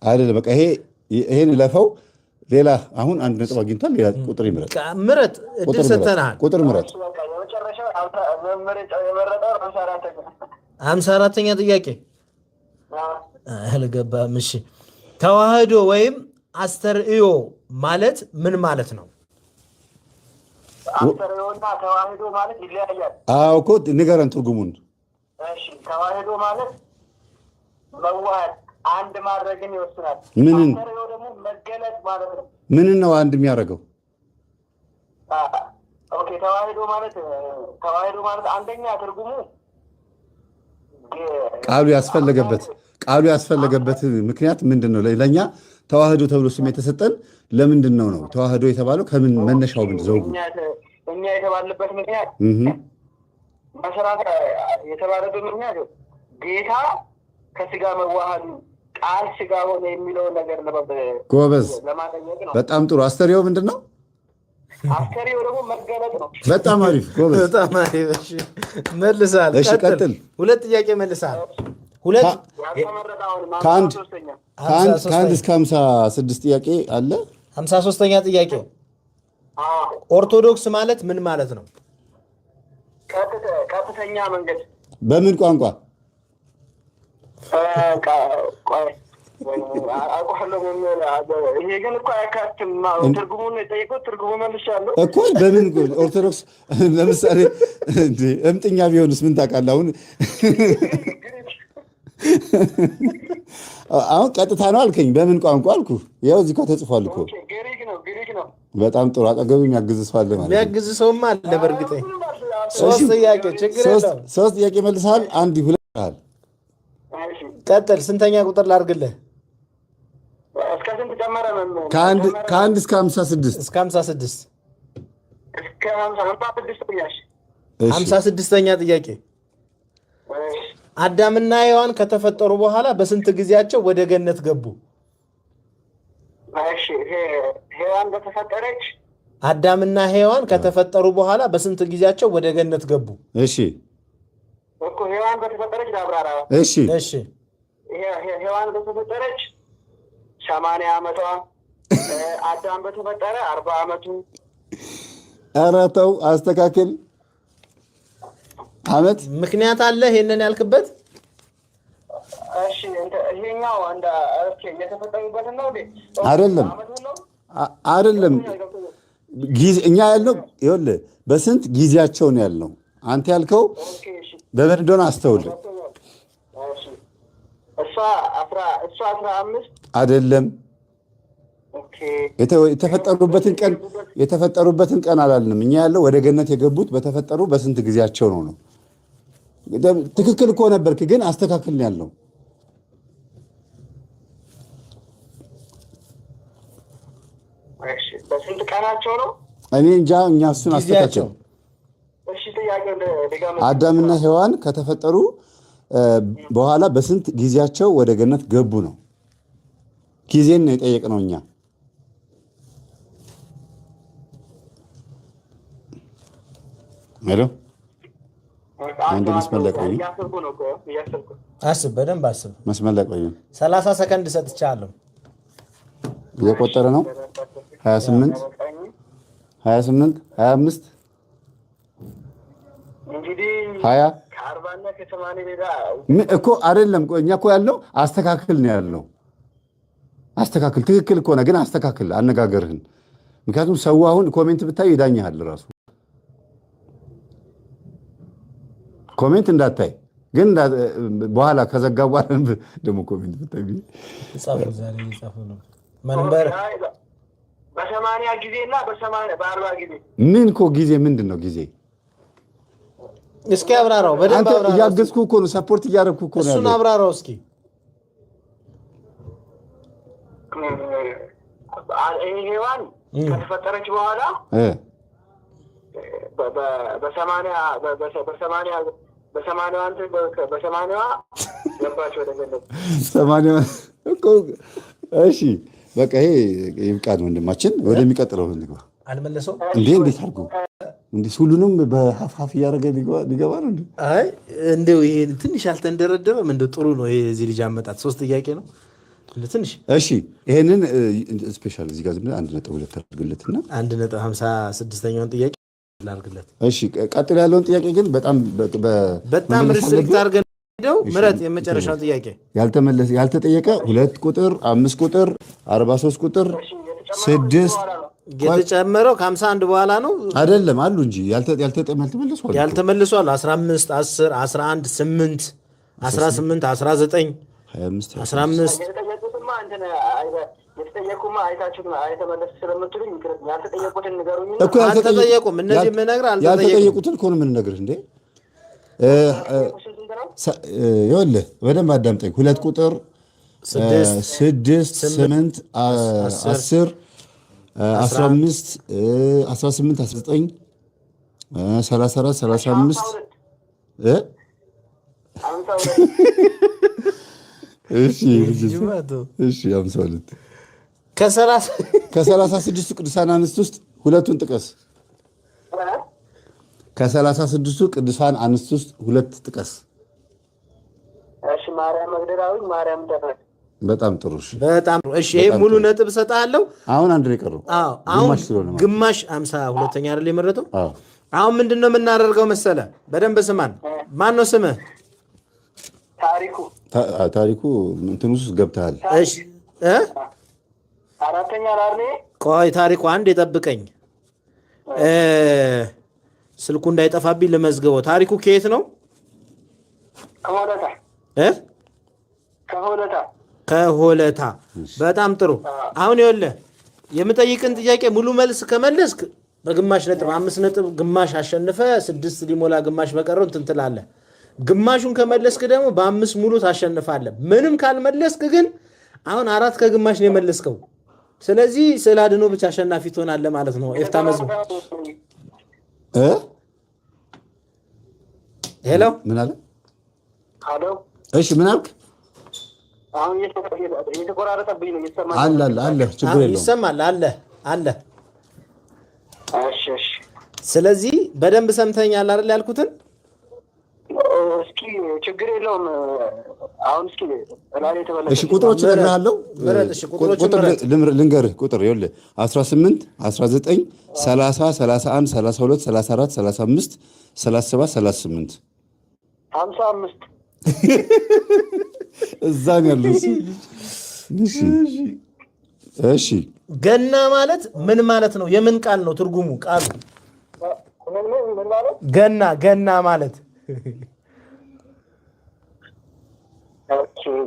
S3: አይደለም። በቃ ይሄን ለፈው ሌላ አሁን አንድ ነጥብ አግኝቷል። ሌላ ቁጥር ይምረጥ።
S1: ምረጥ፣ እድል ሰተናል።
S3: ቁጥር ምረጥ።
S1: 54ኛ ጥያቄ አልገባም። እሺ ተዋህዶ ወይም አስተርእዮ ማለት ምን ማለት ነው?
S4: አስተርእዮና ተዋህዶ ማለት ይለያያል።
S3: አዎ እኮ ንገረን ትርጉሙን።
S4: እሺ ተዋህዶ ማለት መዋሃድ አንድ ማድረግን ይወስናል።
S3: ምንን?
S4: አስተርእዮ ደግሞ መገለጥ ማለት ነው።
S3: ምንን ነው አንድ የሚያደርገው?
S4: ኦኬ ተዋህዶ ማለት አንደኛ ትርጉሙ
S3: ቃሉ ያስፈለገበት ምክንያት ምንድን ነው? ለእኛ ተዋህዶ ተብሎ ስም የተሰጠን ለምንድን ነው? ተዋህዶ የተባለው ከምን መነሻው ምን ዘውጉ
S4: እኛ የተባለበት ምክንያት መሰራት የተባለበት ምክንያት ጌታ ከስጋ መዋሃድ ቃል ስጋ ሆነ የሚለውን ነገር
S3: ጎበዝ፣
S4: ለማጠየቅ ነው።
S3: በጣም ጥሩ። አስተርእዮ ምንድን ነው?
S4: አስተርእዮ ደግሞ መገለጥ ነው።
S3: በጣም አሪፍ ጎበዝ፣
S1: በጣም አሪፍ። እሺ መልሳል።
S3: እሺ ቀጥል።
S1: ሁለት ጥያቄ መልሳል። ሁለት
S3: ከአንድ እስከ 56 ጥያቄ አለ።
S1: 53ኛ ጥያቄ ኦርቶዶክስ ማለት ምን ማለት ነው?
S4: ቀጥተኛ መንገድ።
S3: በምን ቋንቋ?
S4: ይሄ ግን እኮ አያካትም። ትርጉሙን የጠየቁት ትርጉሙ መልሻለሁ
S3: እኮ። በምን ኦርቶዶክስ ለምሳሌ እምጥኛ ቢሆንስ ምን ታውቃለህ? አሁን ቀጥታ ነው አልከኝ። በምን ቋንቋ አልኩ። ያው እዚህ እኮ ተጽፏል እኮ።
S4: ግሪክ ነው።
S3: በጣም ጥሩ። አጠገቡ የሚያግዝ ሰው አለ ማለት ነው።
S1: የሚያግዝ ሰውማ አለ በእርግጥ። ሶስት ጥያቄ ችግር የለውም።
S3: ሶስት ጥያቄ መልሰሃል። አንድ ሁለት አለ።
S1: ቀጥል። ስንተኛ ቁጥር ላድርግልህ?
S4: እስከ ስንት ጨመረ?
S3: ከአንድ እስከ 56
S1: እስከ 56
S4: እስከ 56
S1: 56ኛ ጥያቄ አዳምና ሔዋን ከተፈጠሩ በኋላ በስንት ጊዜያቸው ወደ ገነት ገቡ?
S4: እሺ ሔዋን በተፈጠረች
S1: አዳምና ሔዋን ከተፈጠሩ በኋላ በስንት ጊዜያቸው ወደ ገነት ገቡ?
S3: እሺ
S4: እኮ ሔዋን በተፈጠረች ላብራራ።
S3: እሺ
S1: እሺ
S4: ሔዋን በተፈጠረች 80 ዓመቷ፣ አዳም በተፈጠረ 40 ዓመቱ።
S3: ኧረ ተው አስተካክል። አመት
S1: ምክንያት አለ ይሄንን ያልክበት?
S4: እሺ ይሄኛው አንድ የተፈጠሩበት ነው እንዴ?
S3: አይደለም ጊዜ እኛ ያልነው ይኸውልህ በስንት ጊዜያቸው ነው ያልነው። አንተ ያልከው በምን እንደሆነ አስተውል።
S4: እሷ 15
S3: አይደለም። የተፈጠሩበትን ቀን አላልንም። እኛ ያለው ወደ ገነት የገቡት በተፈጠሩ በስንት ጊዜያቸው ነው። ትክክል እኮ ነበርክ፣ ግን አስተካክልን ያልነው።
S4: በስንት ቀናቸው ነው?
S3: እኔ እንጃ። እኛ እሱን አስተካክል። አዳምና ሔዋን ከተፈጠሩ በኋላ በስንት ጊዜያቸው ወደ ገነት ገቡ ነው። ጊዜን ነው የጠየቅነው እኛ። ሄሎ አንድ መስመር ላይ ቆይ።
S1: አስብ፣ በደንብ አስብ።
S3: መስመር ላይ ቆይ።
S1: 30 ሰከንድ ሰጥቻለሁ።
S3: እየቆጠረ ነው። 28 25 20 እኮ አይደለም። እኛ እኮ ያልነው አስተካክል ነው ያልነው። አስተካክል። ትክክል ከሆነ ግን አስተካክል አነጋገርህን። ምክንያቱም ሰው አሁን ኮሜንት ብታይ ይዳኛል ራሱ። ኮሜንት እንዳታይ ግን በኋላ ከዘጋ በኋላ ደግሞ ኮሜንት ብታይ
S4: በ80 ጊዜና በ40 ጊዜ
S3: ምን እኮ ጊዜ ምንድን ነው ጊዜ?
S1: እስኪ አብራራው በደንብ አብራራው።
S3: እያገዝኩ እኮ ነው፣ ሰፖርት እያደረኩ እኮ ነው።
S1: እሱን አብራራው እስኪ።
S4: ሔዋን ከተፈጠረች በኋላ በሰማንያዋ ገባች ወደ ገነት። 80
S3: እኮ እሺ፣ በቃ ይሄ ይብቃን ወንድማችን። ወደሚቀጥለው እንግባ።
S1: አልመለሰውም
S3: እንዴ? እንዴት አድርጎ እንዴ? ሁሉንም በሀፍሀፍ እያደረገ ሊገባ ነው እንዴ?
S1: አይ እንደው ይሄ ትንሽ አልተንደረደረም። እንደው ጥሩ ነው ይሄ። እዚህ ልጅ አመጣጥ 3 ጥያቄ ነው ትንሽ።
S3: እሺ ይሄንን ስፔሻል እዚህ ጋር ዝም ብለህ 1.2 አድርግለትና
S1: 1.56ኛውን ጥያቄ ላድርግለት።
S3: እሺ ቀጥሎ ያለውን ጥያቄ ግን በጣም
S1: ሪስትሪክት አድርገን ሄደው ምረጥ። የመጨረሻው ጥያቄ
S3: ያልተመለሰ ያልተጠየቀ 2 ቁጥር 5 ቁጥር 43 ቁጥር 6
S1: የተጨመረው ከ51 በኋላ ነው
S3: አይደለም አሉ እንጂ ያልተመለሱ
S1: 15 10 11 8 18 19 25
S4: የተጠየቁማ አይታችሁ አይተመለስ ስለምትሉኝ ያልተጠየቁትን ንገሩኝ
S3: እኮ።
S1: አልተጠየቁም። እነዚህ የምነግርህ
S3: ያልተጠየቁትን እኮ ነው የምንነግርህ እንዴ። ይኸውልህ በደንብ አዳምጠኝ። 2 ቁጥር 6 8 10 15 18 19 34 35 እሺ 52 ከ36 ቅዱሳን አንስት ውስጥ ሁለቱን ጥቀስ። ከ36ቱ ቅዱሳን አንስት ውስጥ ሁለት ጥቀስ።
S4: እሺ ማርያም መግደላዊ፣ ማርያም ደፍረት።
S3: በጣም ጥሩ።
S1: በጣም እሺ። ይሄ ሙሉ ነጥብ እሰጥሃለሁ።
S3: አሁን አንድ ነው የቀረው።
S1: አዎ አሁን ግማሽ 52ኛ አይደል የመረጠው? አዎ አሁን ምንድነው የምናደርገው መሰለ? በደንብ ስማን። ማን ነው ስምህ?
S3: ታሪኩ እንትን ውስጥ ገብተሃል።
S1: እሺ
S4: አራተኛ ላርኔ።
S1: ቆይ ታሪኩ አንድ የጠብቀኝ፣ ስልኩ እንዳይጠፋብኝ ልመዝግበው። ታሪኩ ከየት ነው? ከሆለታ። በጣም ጥሩ። አሁን ይኸውልህ የምጠይቅን ጥያቄ ሙሉ መልስ ከመለስክ በግማሽ ነጥብ 5 ነጥብ ግማሽ አሸንፈ 6 ሊሞላ ግማሽ በቀረው እንትን ትላለህ። ግማሹን ከመለስክ ደግሞ በ5 ሙሉ ታሸንፋለህ። ምንም ካልመለስክ ግን አሁን 4 ከግማሽ ነው የመለስከው። ስለዚህ ስዕል አድኖ ብቻ አሸናፊ ትሆናለህ ማለት ነው። ኤፍታ መዝሙር ሄሎ
S3: ምን አለ?
S4: አሎ
S3: እሺ ምን አልክ?
S4: አሁን እየተቆራረጠብኝ ነው። ይሰማል?
S3: አለ ችግር የለውም።
S1: ይሰማል አለ።
S4: እሺ
S1: ስለዚህ በደንብ ሰምተኛል አይደል ያልኩትን?
S4: እስኪ ችግር የለውም። አሁን እስኪ ላኔ ተበለሽ።
S3: እሺ ቁጥሮች እነግርሃለሁ። ቁጥር ልንገርህ። ቁጥር ይኸውልህ 18 19 30 31 32 34 35 37 38
S4: 55
S3: እዛ ነው ያለው። እሺ
S1: ገና ማለት ምን ማለት ነው? የምን ቃል ነው ትርጉሙ? ቃሉ ገና ማለት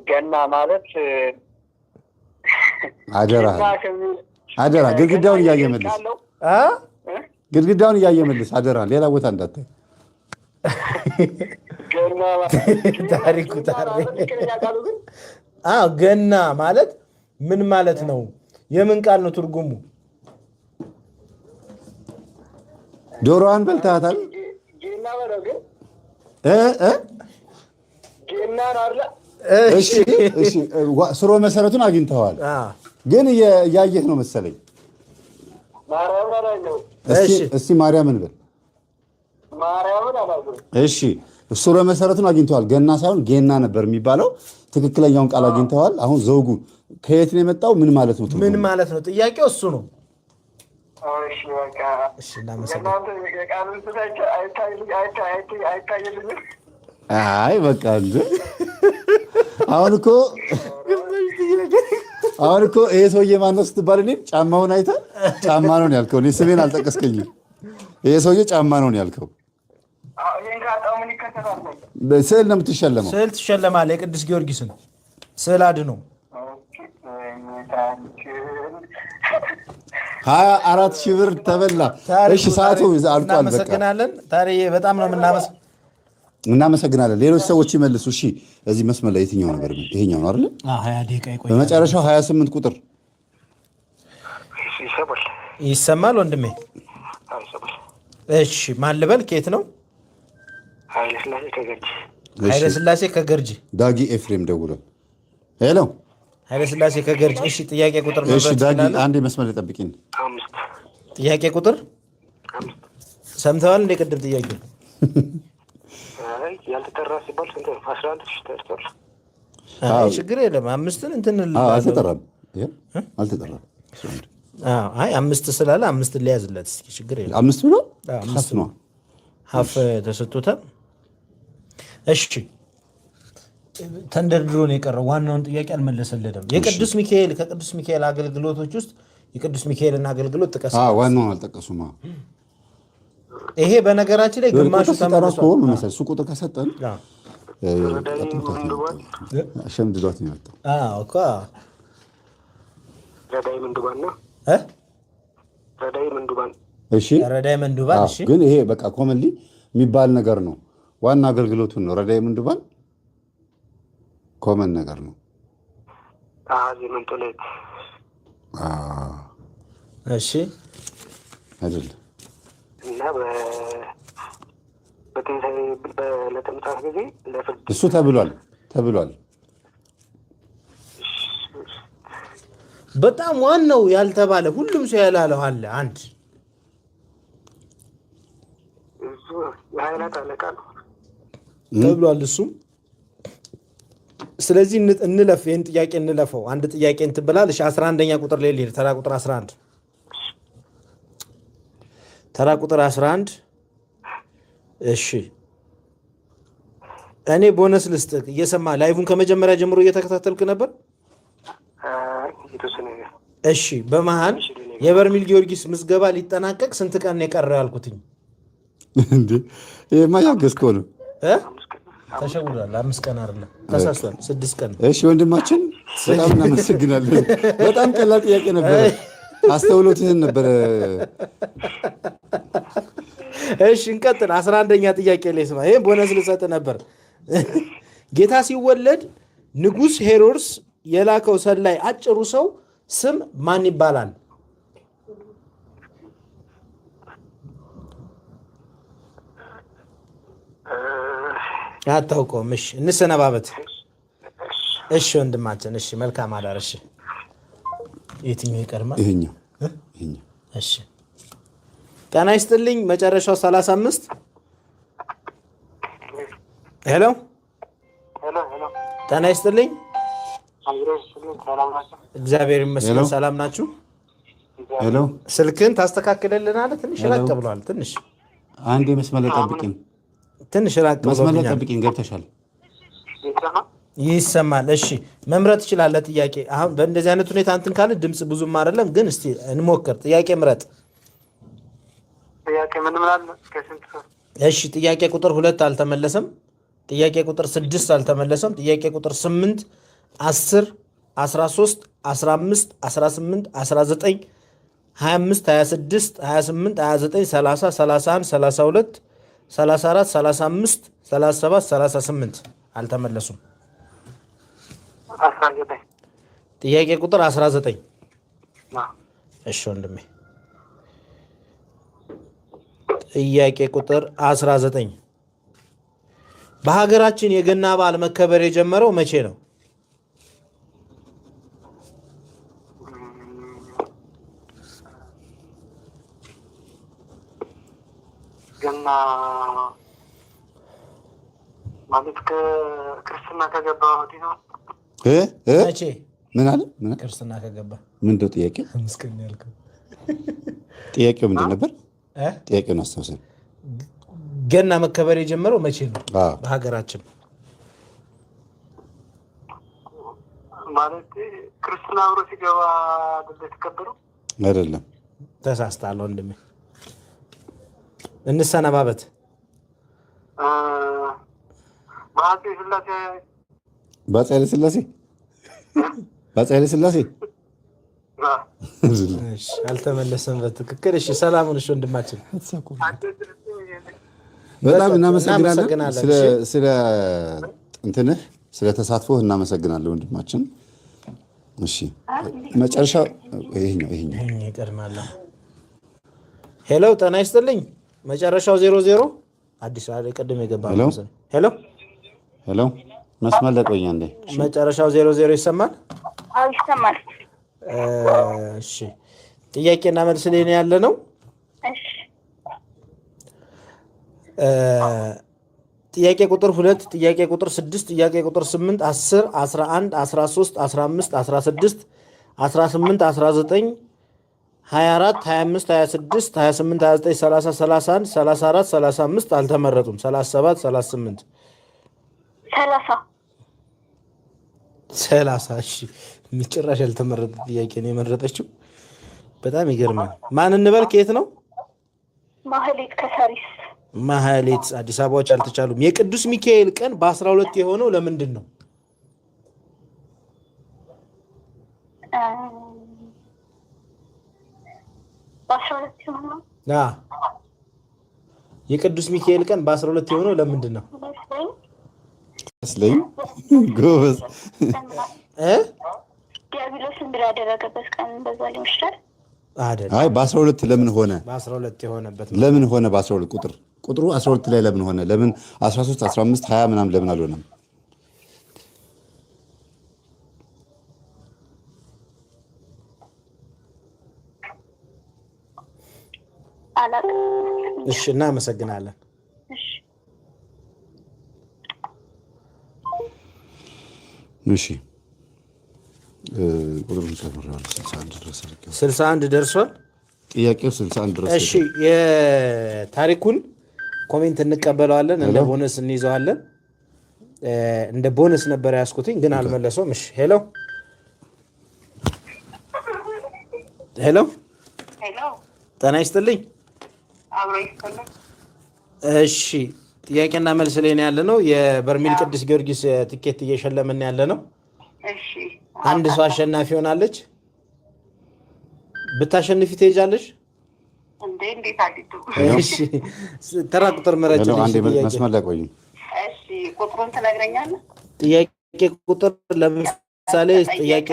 S4: ገና ማለት
S3: አደራ ግድግዳውን እያየ መልስ። ግድግዳውን እያየ መልስ። አደራ ሌላ ቦታ እንዳታይ።
S1: ታሪኩ ገና ማለት ምን ማለት ነው? የምን ቃል ነው ትርጉሙ?
S3: ዶሮዋን በልተሃታል? እሺ ስሮ መሰረቱን አግኝተዋል፣ ግን እያየህ ነው መሰለኝ። እስቲ ማርያምን በል። እሺ ስሮ መሰረቱን አግኝተዋል። ገና ሳይሆን ጌና ነበር የሚባለው። ትክክለኛውን ቃል አግኝተዋል። አሁን ዘውጉ ከየት ነው የመጣው? ምን ማለት ነው?
S1: ምን ማለት ነው? ጥያቄው እሱ ነው።
S3: አይ በቃ እንደ አሁን እኮ ይሄ ሰውዬ ማነው ስትባል እኔ ጫማውን አይተህ ጫማ ነው ያልከው። እኔ ስሜን አልጠቀስከኝም። ይሄ ሰውዬ ጫማ ነው ያልከው። ስዕል ነው የምትሸለመው።
S1: ስዕል ትሸለማለህ። የቅዱስ ጊዮርጊስን ስዕል አድኖ
S3: 24,000 ብር ተበላ። እሺ ሰዓቱ አልቋል።
S1: እናመሰግናለን ታዲያ በጣም ነው
S3: እናመሰግናለን። ሌሎች ሰዎች ይመልሱ። እሺ እዚህ መስመር ላይ የትኛው ነበር? ይሄኛው ነው አይደል?
S1: 20 ደቂቃ ይቆያል።
S3: በመጨረሻው 28 ቁጥር
S1: ይሰማል ወንድሜ? እሺ ማን ልበል? ከየት ነው? ኃይለ ሥላሴ ከገርጂ።
S3: ዳጊ ኤፍሬም ደውሏል። ሄሎ
S1: ኃይለ ሥላሴ ከገርጂ። እሺ ጥያቄ ቁጥር ነው።
S3: እሺ ዳጊ አንዴ መስመር ላይ ጠብቂኝ።
S1: ጥያቄ ቁጥር ሰምተዋል እንደ ቅድም ጥያቄ
S2: ያልተጠራ ሲባል ስንት ነው? 11 ተጠርቷል።
S1: ችግር የለም። አምስትን እንትን
S3: አልተጠራም። አልተጠራም።
S1: አይ 5 ስላለ 5 ሊያዝለት እስኪ ችግር የለም።
S3: 5 ብሎ
S1: ሀፍ ተሰጥቶታል። እሺ ተንደርድሮ ነው የቀረው። ዋናውን ጥያቄ አልመለሰለትም። የቅዱስ ሚካኤል ከቅዱስ ሚካኤል አገልግሎቶች ውስጥ የቅዱስ ሚካኤልን አገልግሎት ጥቀስ።
S3: ዋናውን አልጠቀሱም።
S1: ይሄ በነገራችን ላይ ግማሹ
S3: ተመልሷል። እሱ ቁጥር ከሰጠን ሸምድዷት ነው የመጣው።
S1: እኮ
S2: ረዳይ ምንዱባን ነው። ረዳይ ምንዱባን።
S3: እሺ
S1: ረዳይ ምንዱባን። እሺ
S3: ግን ይሄ በቃ ኮመንሊ የሚባል ነገር ነው። ዋና አገልግሎቱን ነው። ረዳይ ምንዱባን ኮመን ነገር ነው።
S2: መንጦሌት።
S1: እሺ
S3: አይደለም
S2: እና በትንሣኤ በዕለተ ምጽአት ጊዜ ለፍርድ
S3: እሱ ተብሏል።
S1: በጣም ዋናው ያልተባለ ሁሉም ሰው ያላለው አለ አንድ
S2: እሱ የኃይላት አለቃ ነው
S1: ተብሏል እሱም። ስለዚህ እንለፍ፣ ይህን ጥያቄ እንለፈው። አንድ ጥያቄ እንትን ብላል። እሺ 11ኛ ቁጥር ላይ ልሄድ። ተራ ቁጥር 11 ተራ ቁጥር 11 እሺ እኔ ቦነስ ልስጥህ። እየሰማ ላይቭን ከመጀመሪያ ጀምሮ እየተከታተልክ ነበር? እሺ በመሃል የበርሜል ጊዮርጊስ ምዝገባ ሊጠናቀቅ ስንት ቀን ነው የቀረው ያልኩትኝ?
S3: እንዴ ይሄማ ያገዝከው ነው።
S1: ተሸውዷል። 5 ቀን አይደለም ተሳስቷል። 6 ቀን።
S3: እሺ ወንድማችን በጣም እናመሰግናለን። በጣም ቀላል ጥያቄ ነበረ። አስተውሎትህን ነበረ።
S1: እሺ እንቀጥል። 11ኛ ጥያቄ ላይ ስማ። ይሄ ቦነስ ልሰጥ ነበር። ጌታ ሲወለድ ንጉሥ ሄሮድስ የላከው ሰላይ አጭሩ ሰው ስም ማን ይባላል? አታውቀውም? እሺ እንሰነባበት። እሺ ወንድማችን፣ እሺ መልካም አዳር። እሺ የትኛው ይቀርማል?
S3: ይሄኛው።
S1: እሺ ጤና ይስጥልኝ። መጨረሻው 35 ሄሎ ጤና ይስጥልኝ። እግዚአብሔር ይመስገን። ሰላም ናችሁ?
S3: ሄሎ
S1: ስልክህን ታስተካክልልናለህ? ትንሽ ራቅ ብሏል። ትንሽ
S3: አንዴ መስመር ላይ ጠብቂኝ።
S1: ትንሽ ራቅ ብሏል።
S3: መስመር ላይ ጠብቂኝ። ገብተሻል?
S1: ይሰማል። እሺ መምረጥ ትችላለህ። ጥያቄ አሁን በእንደዚህ አይነት ሁኔታ እንትን ካለ ድምፅ ብዙም አይደለም፣ ግን እስቲ እንሞክር። ጥያቄ ምረጥ።
S2: ጥያቄ ምን ማለት ነው?
S1: እሺ ጥያቄ ቁጥር 2 አልተመለሰም። ጥያቄ ቁጥር 6 አልተመለሰም። ጥያቄ ቁጥር 8 10 13 15 18 19 25 26 28 29 30 31 32 34 35 37 38 አልተመለሱም። ጥያቄ ቁጥር 19 እሺ ወንድሜ ጥያቄ ቁጥር 19 በሀገራችን የገና በዓል መከበር የጀመረው መቼ ነው?
S2: ገና ማለት ክርስትና ከገባ ወዲህ ነው።
S1: መቼ?
S3: ምን አለ?
S1: ክርስትና ከገባ
S3: ምንድነው ጥያቄው?
S1: ምስክር ያልከው
S3: ጥያቄው ምንድን ነበር? ጥያቄውን አስታውሰን።
S1: ገና መከበር የጀመረው መቼ ነው በሀገራችን?
S2: ማለት ክርስትና አብሮ ሲገባ አይደል የተከበረው?
S3: አይደለም፣
S1: ተሳስተሃል ወንድሜ። እንሰነባበት።
S2: በአፄ ሥላሴ
S3: በአፄ ኃይለ ሥላሴ በአፄ ኃይለ ሥላሴ
S1: አልተመለሰም በትክክል። እሺ ሰላሙን። እሺ ወንድማችን
S3: በጣም እናመሰግናለን ስለ እንትንህ ስለ ተሳትፎህ እናመሰግናለን ወንድማችን። እሺ መጨረሻው ይሄኛው
S1: ይቀርማል። ሄሎ ጤና ይስጥልኝ። መጨረሻው 00 አዲስ አበባ ቅድም የገባ ሄሎ
S3: መስመር ላይ ቆይ አንዴ።
S1: መጨረሻው 00 ይሰማል?
S5: አዎ ይሰማል።
S1: እሺ ጥያቄና መልስ ላይ ነው ያለ ነው።
S5: እሺ
S1: ጥያቄ ቁጥር 2 ጥያቄ ቁጥር 6 ጥያቄ ቁጥር 8 10 11 13 15 16 18 19 24 25 26 28 29 30 31 34 35 አልተመረጡም። 37 38 30 እሺ ጭራሽ ያልተመረጠ ጥያቄ ነው የመረጠችው። በጣም ይገርማል። ማን እንበል? ከየት ነው?
S5: ማህሌት ከሳሪስ።
S1: ማህሌት አዲስ አበባዎች አልተቻሉም። የቅዱስ ሚካኤል ቀን በ12 የሆነው ለምንድን ነው? የቅዱስ ሚካኤል ቀን በ12 የሆነው ለምንድን ነው?
S3: ስለኝ ጎበዝ
S5: ዲያብሎስ እንድር ያደረገበት ቀን በዛ ሊሆን ይችላል።
S3: አይ በ12 ለምን ሆነ?
S1: በ12 የሆነበት
S3: ለምን ሆነ? በ12 ቁጥሩ 12 ላይ ለምን ሆነ? ለምን 13 15 20 ምናምን ለምን አልሆነም?
S5: አላውቅም።
S1: እሺ እናመሰግናለን።
S5: እሺ
S3: እሺ ቁጥሩን ጨምረዋል።
S1: 61 ደርሷል።
S3: ጥያቄው 61 ድረስ።
S1: እሺ የታሪኩን ኮሜንት እንቀበለዋለን፣ እንደ ቦነስ እንይዘዋለን። እንደ ቦነስ ነበር ያስኩትኝ ግን አልመለሰውም። እሺ ሄሎ ሄሎ
S5: ሄሎ፣
S1: ጤና ይስጥልኝ።
S5: አብሮ ይስጥልኝ።
S1: እሺ ጥያቄና መልስ ላይ ነው ያለ ነው። የበርሜል ቅዱስ ጊዮርጊስ ትኬት እየሸለምን ያለ ነው።
S5: እሺ
S1: አንድ ሰው አሸናፊ ሆናለች። ብታሸንፊ ትሄጃለሽ?
S5: እንዴት አዲቱ?
S1: እሺ ተራ ቁጥር መረጭልኝ።
S3: አንዴ መስመር ላይ ቆይ።
S5: እሺ ቁጥሩን ትነግረኛለህ?
S1: ጥያቄ ቁጥር ለምሳሌ ጥያቄ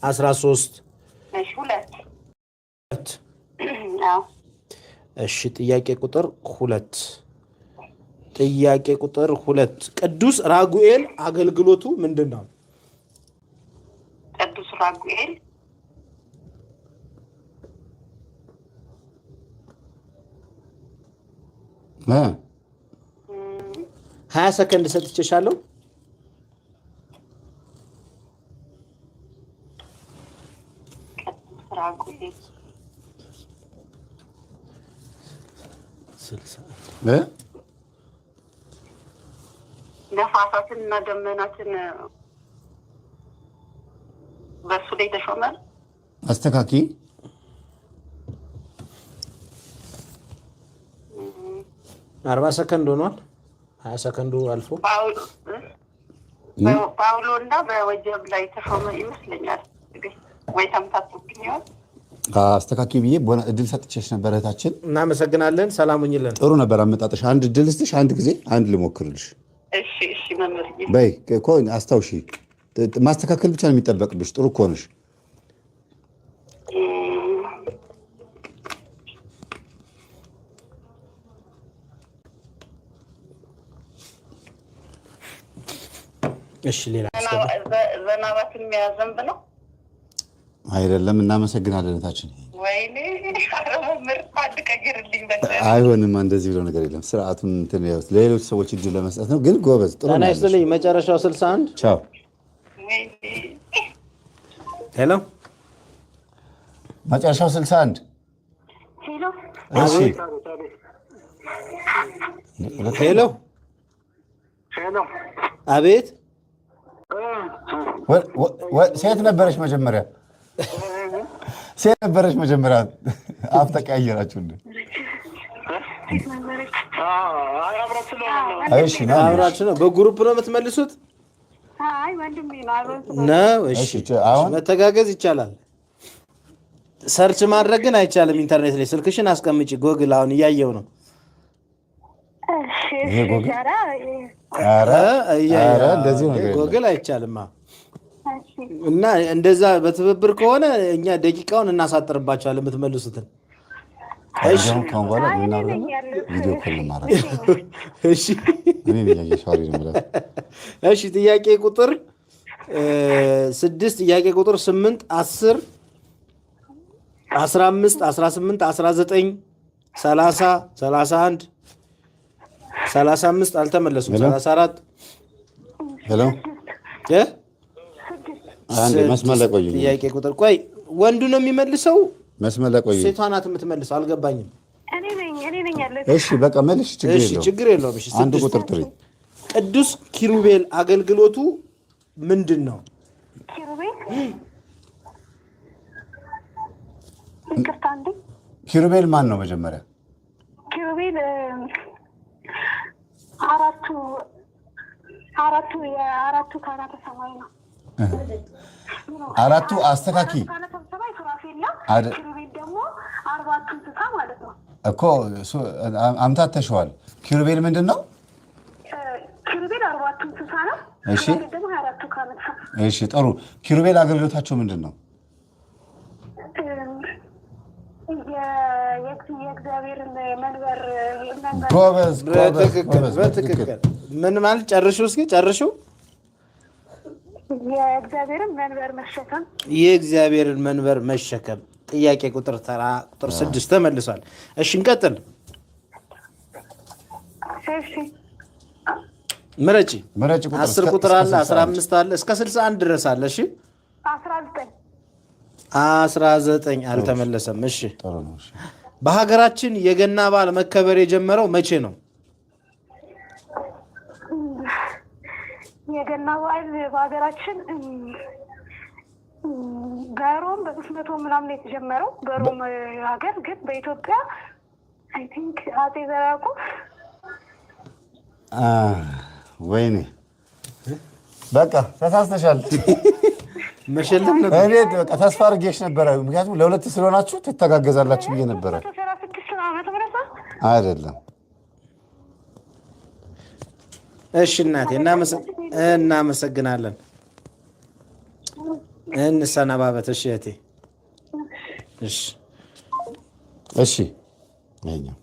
S1: 13
S5: እሺ 2 አዎ
S1: እሺ ጥያቄ ቁጥር 2 ጥያቄ ቁጥር 2 ቅዱስ ራጉኤል አገልግሎቱ ምንድን ነው?
S5: ቅዱስ ራጉኤል
S1: 20 ሰከንድ ሰጥቼሻለሁ።
S5: ቅዱስ ራጉኤል ነፋሳትን እና ደመናትን በእሱ ላይ ተሾመ።
S3: አስተካኪ
S1: 40 ሰከንድ ሆኗል። 20 ሰከንዱ አልፎ
S5: ጳውሎ እና በወጀብ ላይ ተሾመ ይመስለኛል። ወይ ተምታቶብኝ ይሆን?
S3: አስተካኪ ብዬ እድል ሰጥቼሽ ነበር እህታችን።
S1: እናመሰግናለን። ሰላም ሁኚልን።
S3: ጥሩ ነበር አመጣጥሽ። አንድ እድል ስትሽ አንድ ጊዜ አንድ ልሞክርልሽ።
S5: እሺ እሺ መምህር
S3: በይ እኮ አስታውሺ። ማስተካከል ብቻ ነው የሚጠበቅብሽ። ጥሩ እኮ ነሽ።
S1: እሺ ሌላ
S5: ዘናባትን የሚያዘንብ ነው
S3: አይደለም? እናመሰግናለን እህታችን።
S5: ወይኔ ምርጥ አንድ ቀይርልኝ።
S3: አይሆንም፣ እንደዚህ ብሎ ነገር የለም። ስርዓቱን እንትን ያው ለሌሎች ሰዎች እድል ለመስጠት ነው። ግን ጎበዝ፣ ጥሩ ነው።
S1: ይስጥልኝ። መጨረሻው 61
S3: ቻው።
S1: ሄሎ
S3: መጨረሻው 61
S5: ሄሎ
S3: እሺ
S1: ሄሎ
S2: ሄሎ
S1: አቤት።
S3: ሴት ነበረች መጀመሪያ፣ ሴት ነበረች መጀመሪያ። አፍ ተቀያየራችሁ እንዴ? እሺ ነው
S1: አብራችሁ ነው በግሩፕ ነው የምትመልሱት?
S5: አይ ወንድሜ ነው አብረን
S1: ነው። እሺ
S3: አሁን
S1: መተጋገዝ ይቻላል። ሰርች ማድረግ ግን አይቻልም። ኢንተርኔት ላይ ስልክሽን አስቀምጪ። ጎግል አሁን እያየው ነው።
S3: ይሄ ጎግል እንደዚህ ነው።
S1: ጎግል አይቻልም። እና እንደዛ በትብብር ከሆነ እኛ ደቂቃውን እናሳጥርባቸዋለን የምትመልሱትን። እሺ
S3: ከአሁን በኋላ ቪዲዮ ኮል ማድረግ።
S1: እሺ
S3: ነው።
S1: እሺ ጥያቄ ቁጥር 6 ጥያቄ ቁጥር 8 10 15 18 19 30 31 35 አልተመለሱም። 34
S3: ሄሎ አንዴ መስመር ላይ ቆይ።
S1: ጥያቄ ቁጥር ቆይ ወንዱ ነው የሚመልሰው?
S3: መስመር ላይ ቆይ።
S1: ሴቷ ናት የምትመልሰው? አልገባኝም።
S5: እኔ ነኝ ያለው።
S3: እሺ በቃ መልሽ።
S1: ችግር የለውም። እሺ
S3: አንድ ቁጥር ጥሪ።
S1: ቅዱስ ኪሩቤል አገልግሎቱ ምንድን ነው?
S5: ኪሩቤል ይቅርታ እንዴ፣
S3: ኪሩቤል ማን ነው መጀመሪያ?
S5: ኪሩቤል የአራቱ ካህናተ ሰማይ ነው።
S3: አራቱ አስተካኪ
S5: ኪሩቤል ደግሞ 4 እንስሳ ማለት ነው
S3: እኮ አምታተሽዋል። ኪሩቤል ምንድን ነው?
S5: ኪሩቤል 4 እንስሳ ነው።
S3: እሺ
S5: ደግሞ 24 ካህናተ ሰማይ።
S3: እሺ ጥሩ። ኪሩቤል አገልግሎታቸው ምንድን ነው? የእግዚአብሔርን መንበር ጎበዝ።
S1: በትክክል ምን ማለት ጨርሽው? እስኪ ጨርሽው።
S5: የእግዚአብሔርን መንበር መሸከም።
S1: የእግዚአብሔርን መንበር መሸከም። ጥያቄ ቁጥር 6 ተመልሷል። እሺ እንቀጥል።
S5: እሺ
S1: ምረጪ።
S3: ቁጥር
S1: 10 ቁጥር አለ፣ 15 አለ፣ እስከ 61 ድረስ አለ። እሺ 19 አልተመለሰም። እሺ በሀገራችን የገና በዓል መከበር የጀመረው መቼ ነው?
S5: የገና በዓል በሀገራችን በሮም በ300 ምናምን የተጀመረው በሮም ሀገር፣ ግን በኢትዮጵያ አይ ቲንክ አጼ ዘርዓ ያዕቆብ።
S3: ወይኔ በቃ ተሳስተሻል።
S1: መሸለም ነበር።
S3: እኔ በቃ ተስፋ አድርጌሽ ነበረ፣ ምክንያቱም ለሁለት ስለሆናችሁ ትተጋገዛላችሁ ብዬ ነበረ። አይደለም።
S1: እሺ እናቴ እናመሰግናለን። እንሰነባበት። እሺ እህቴ። እሺ
S3: ይኸኛው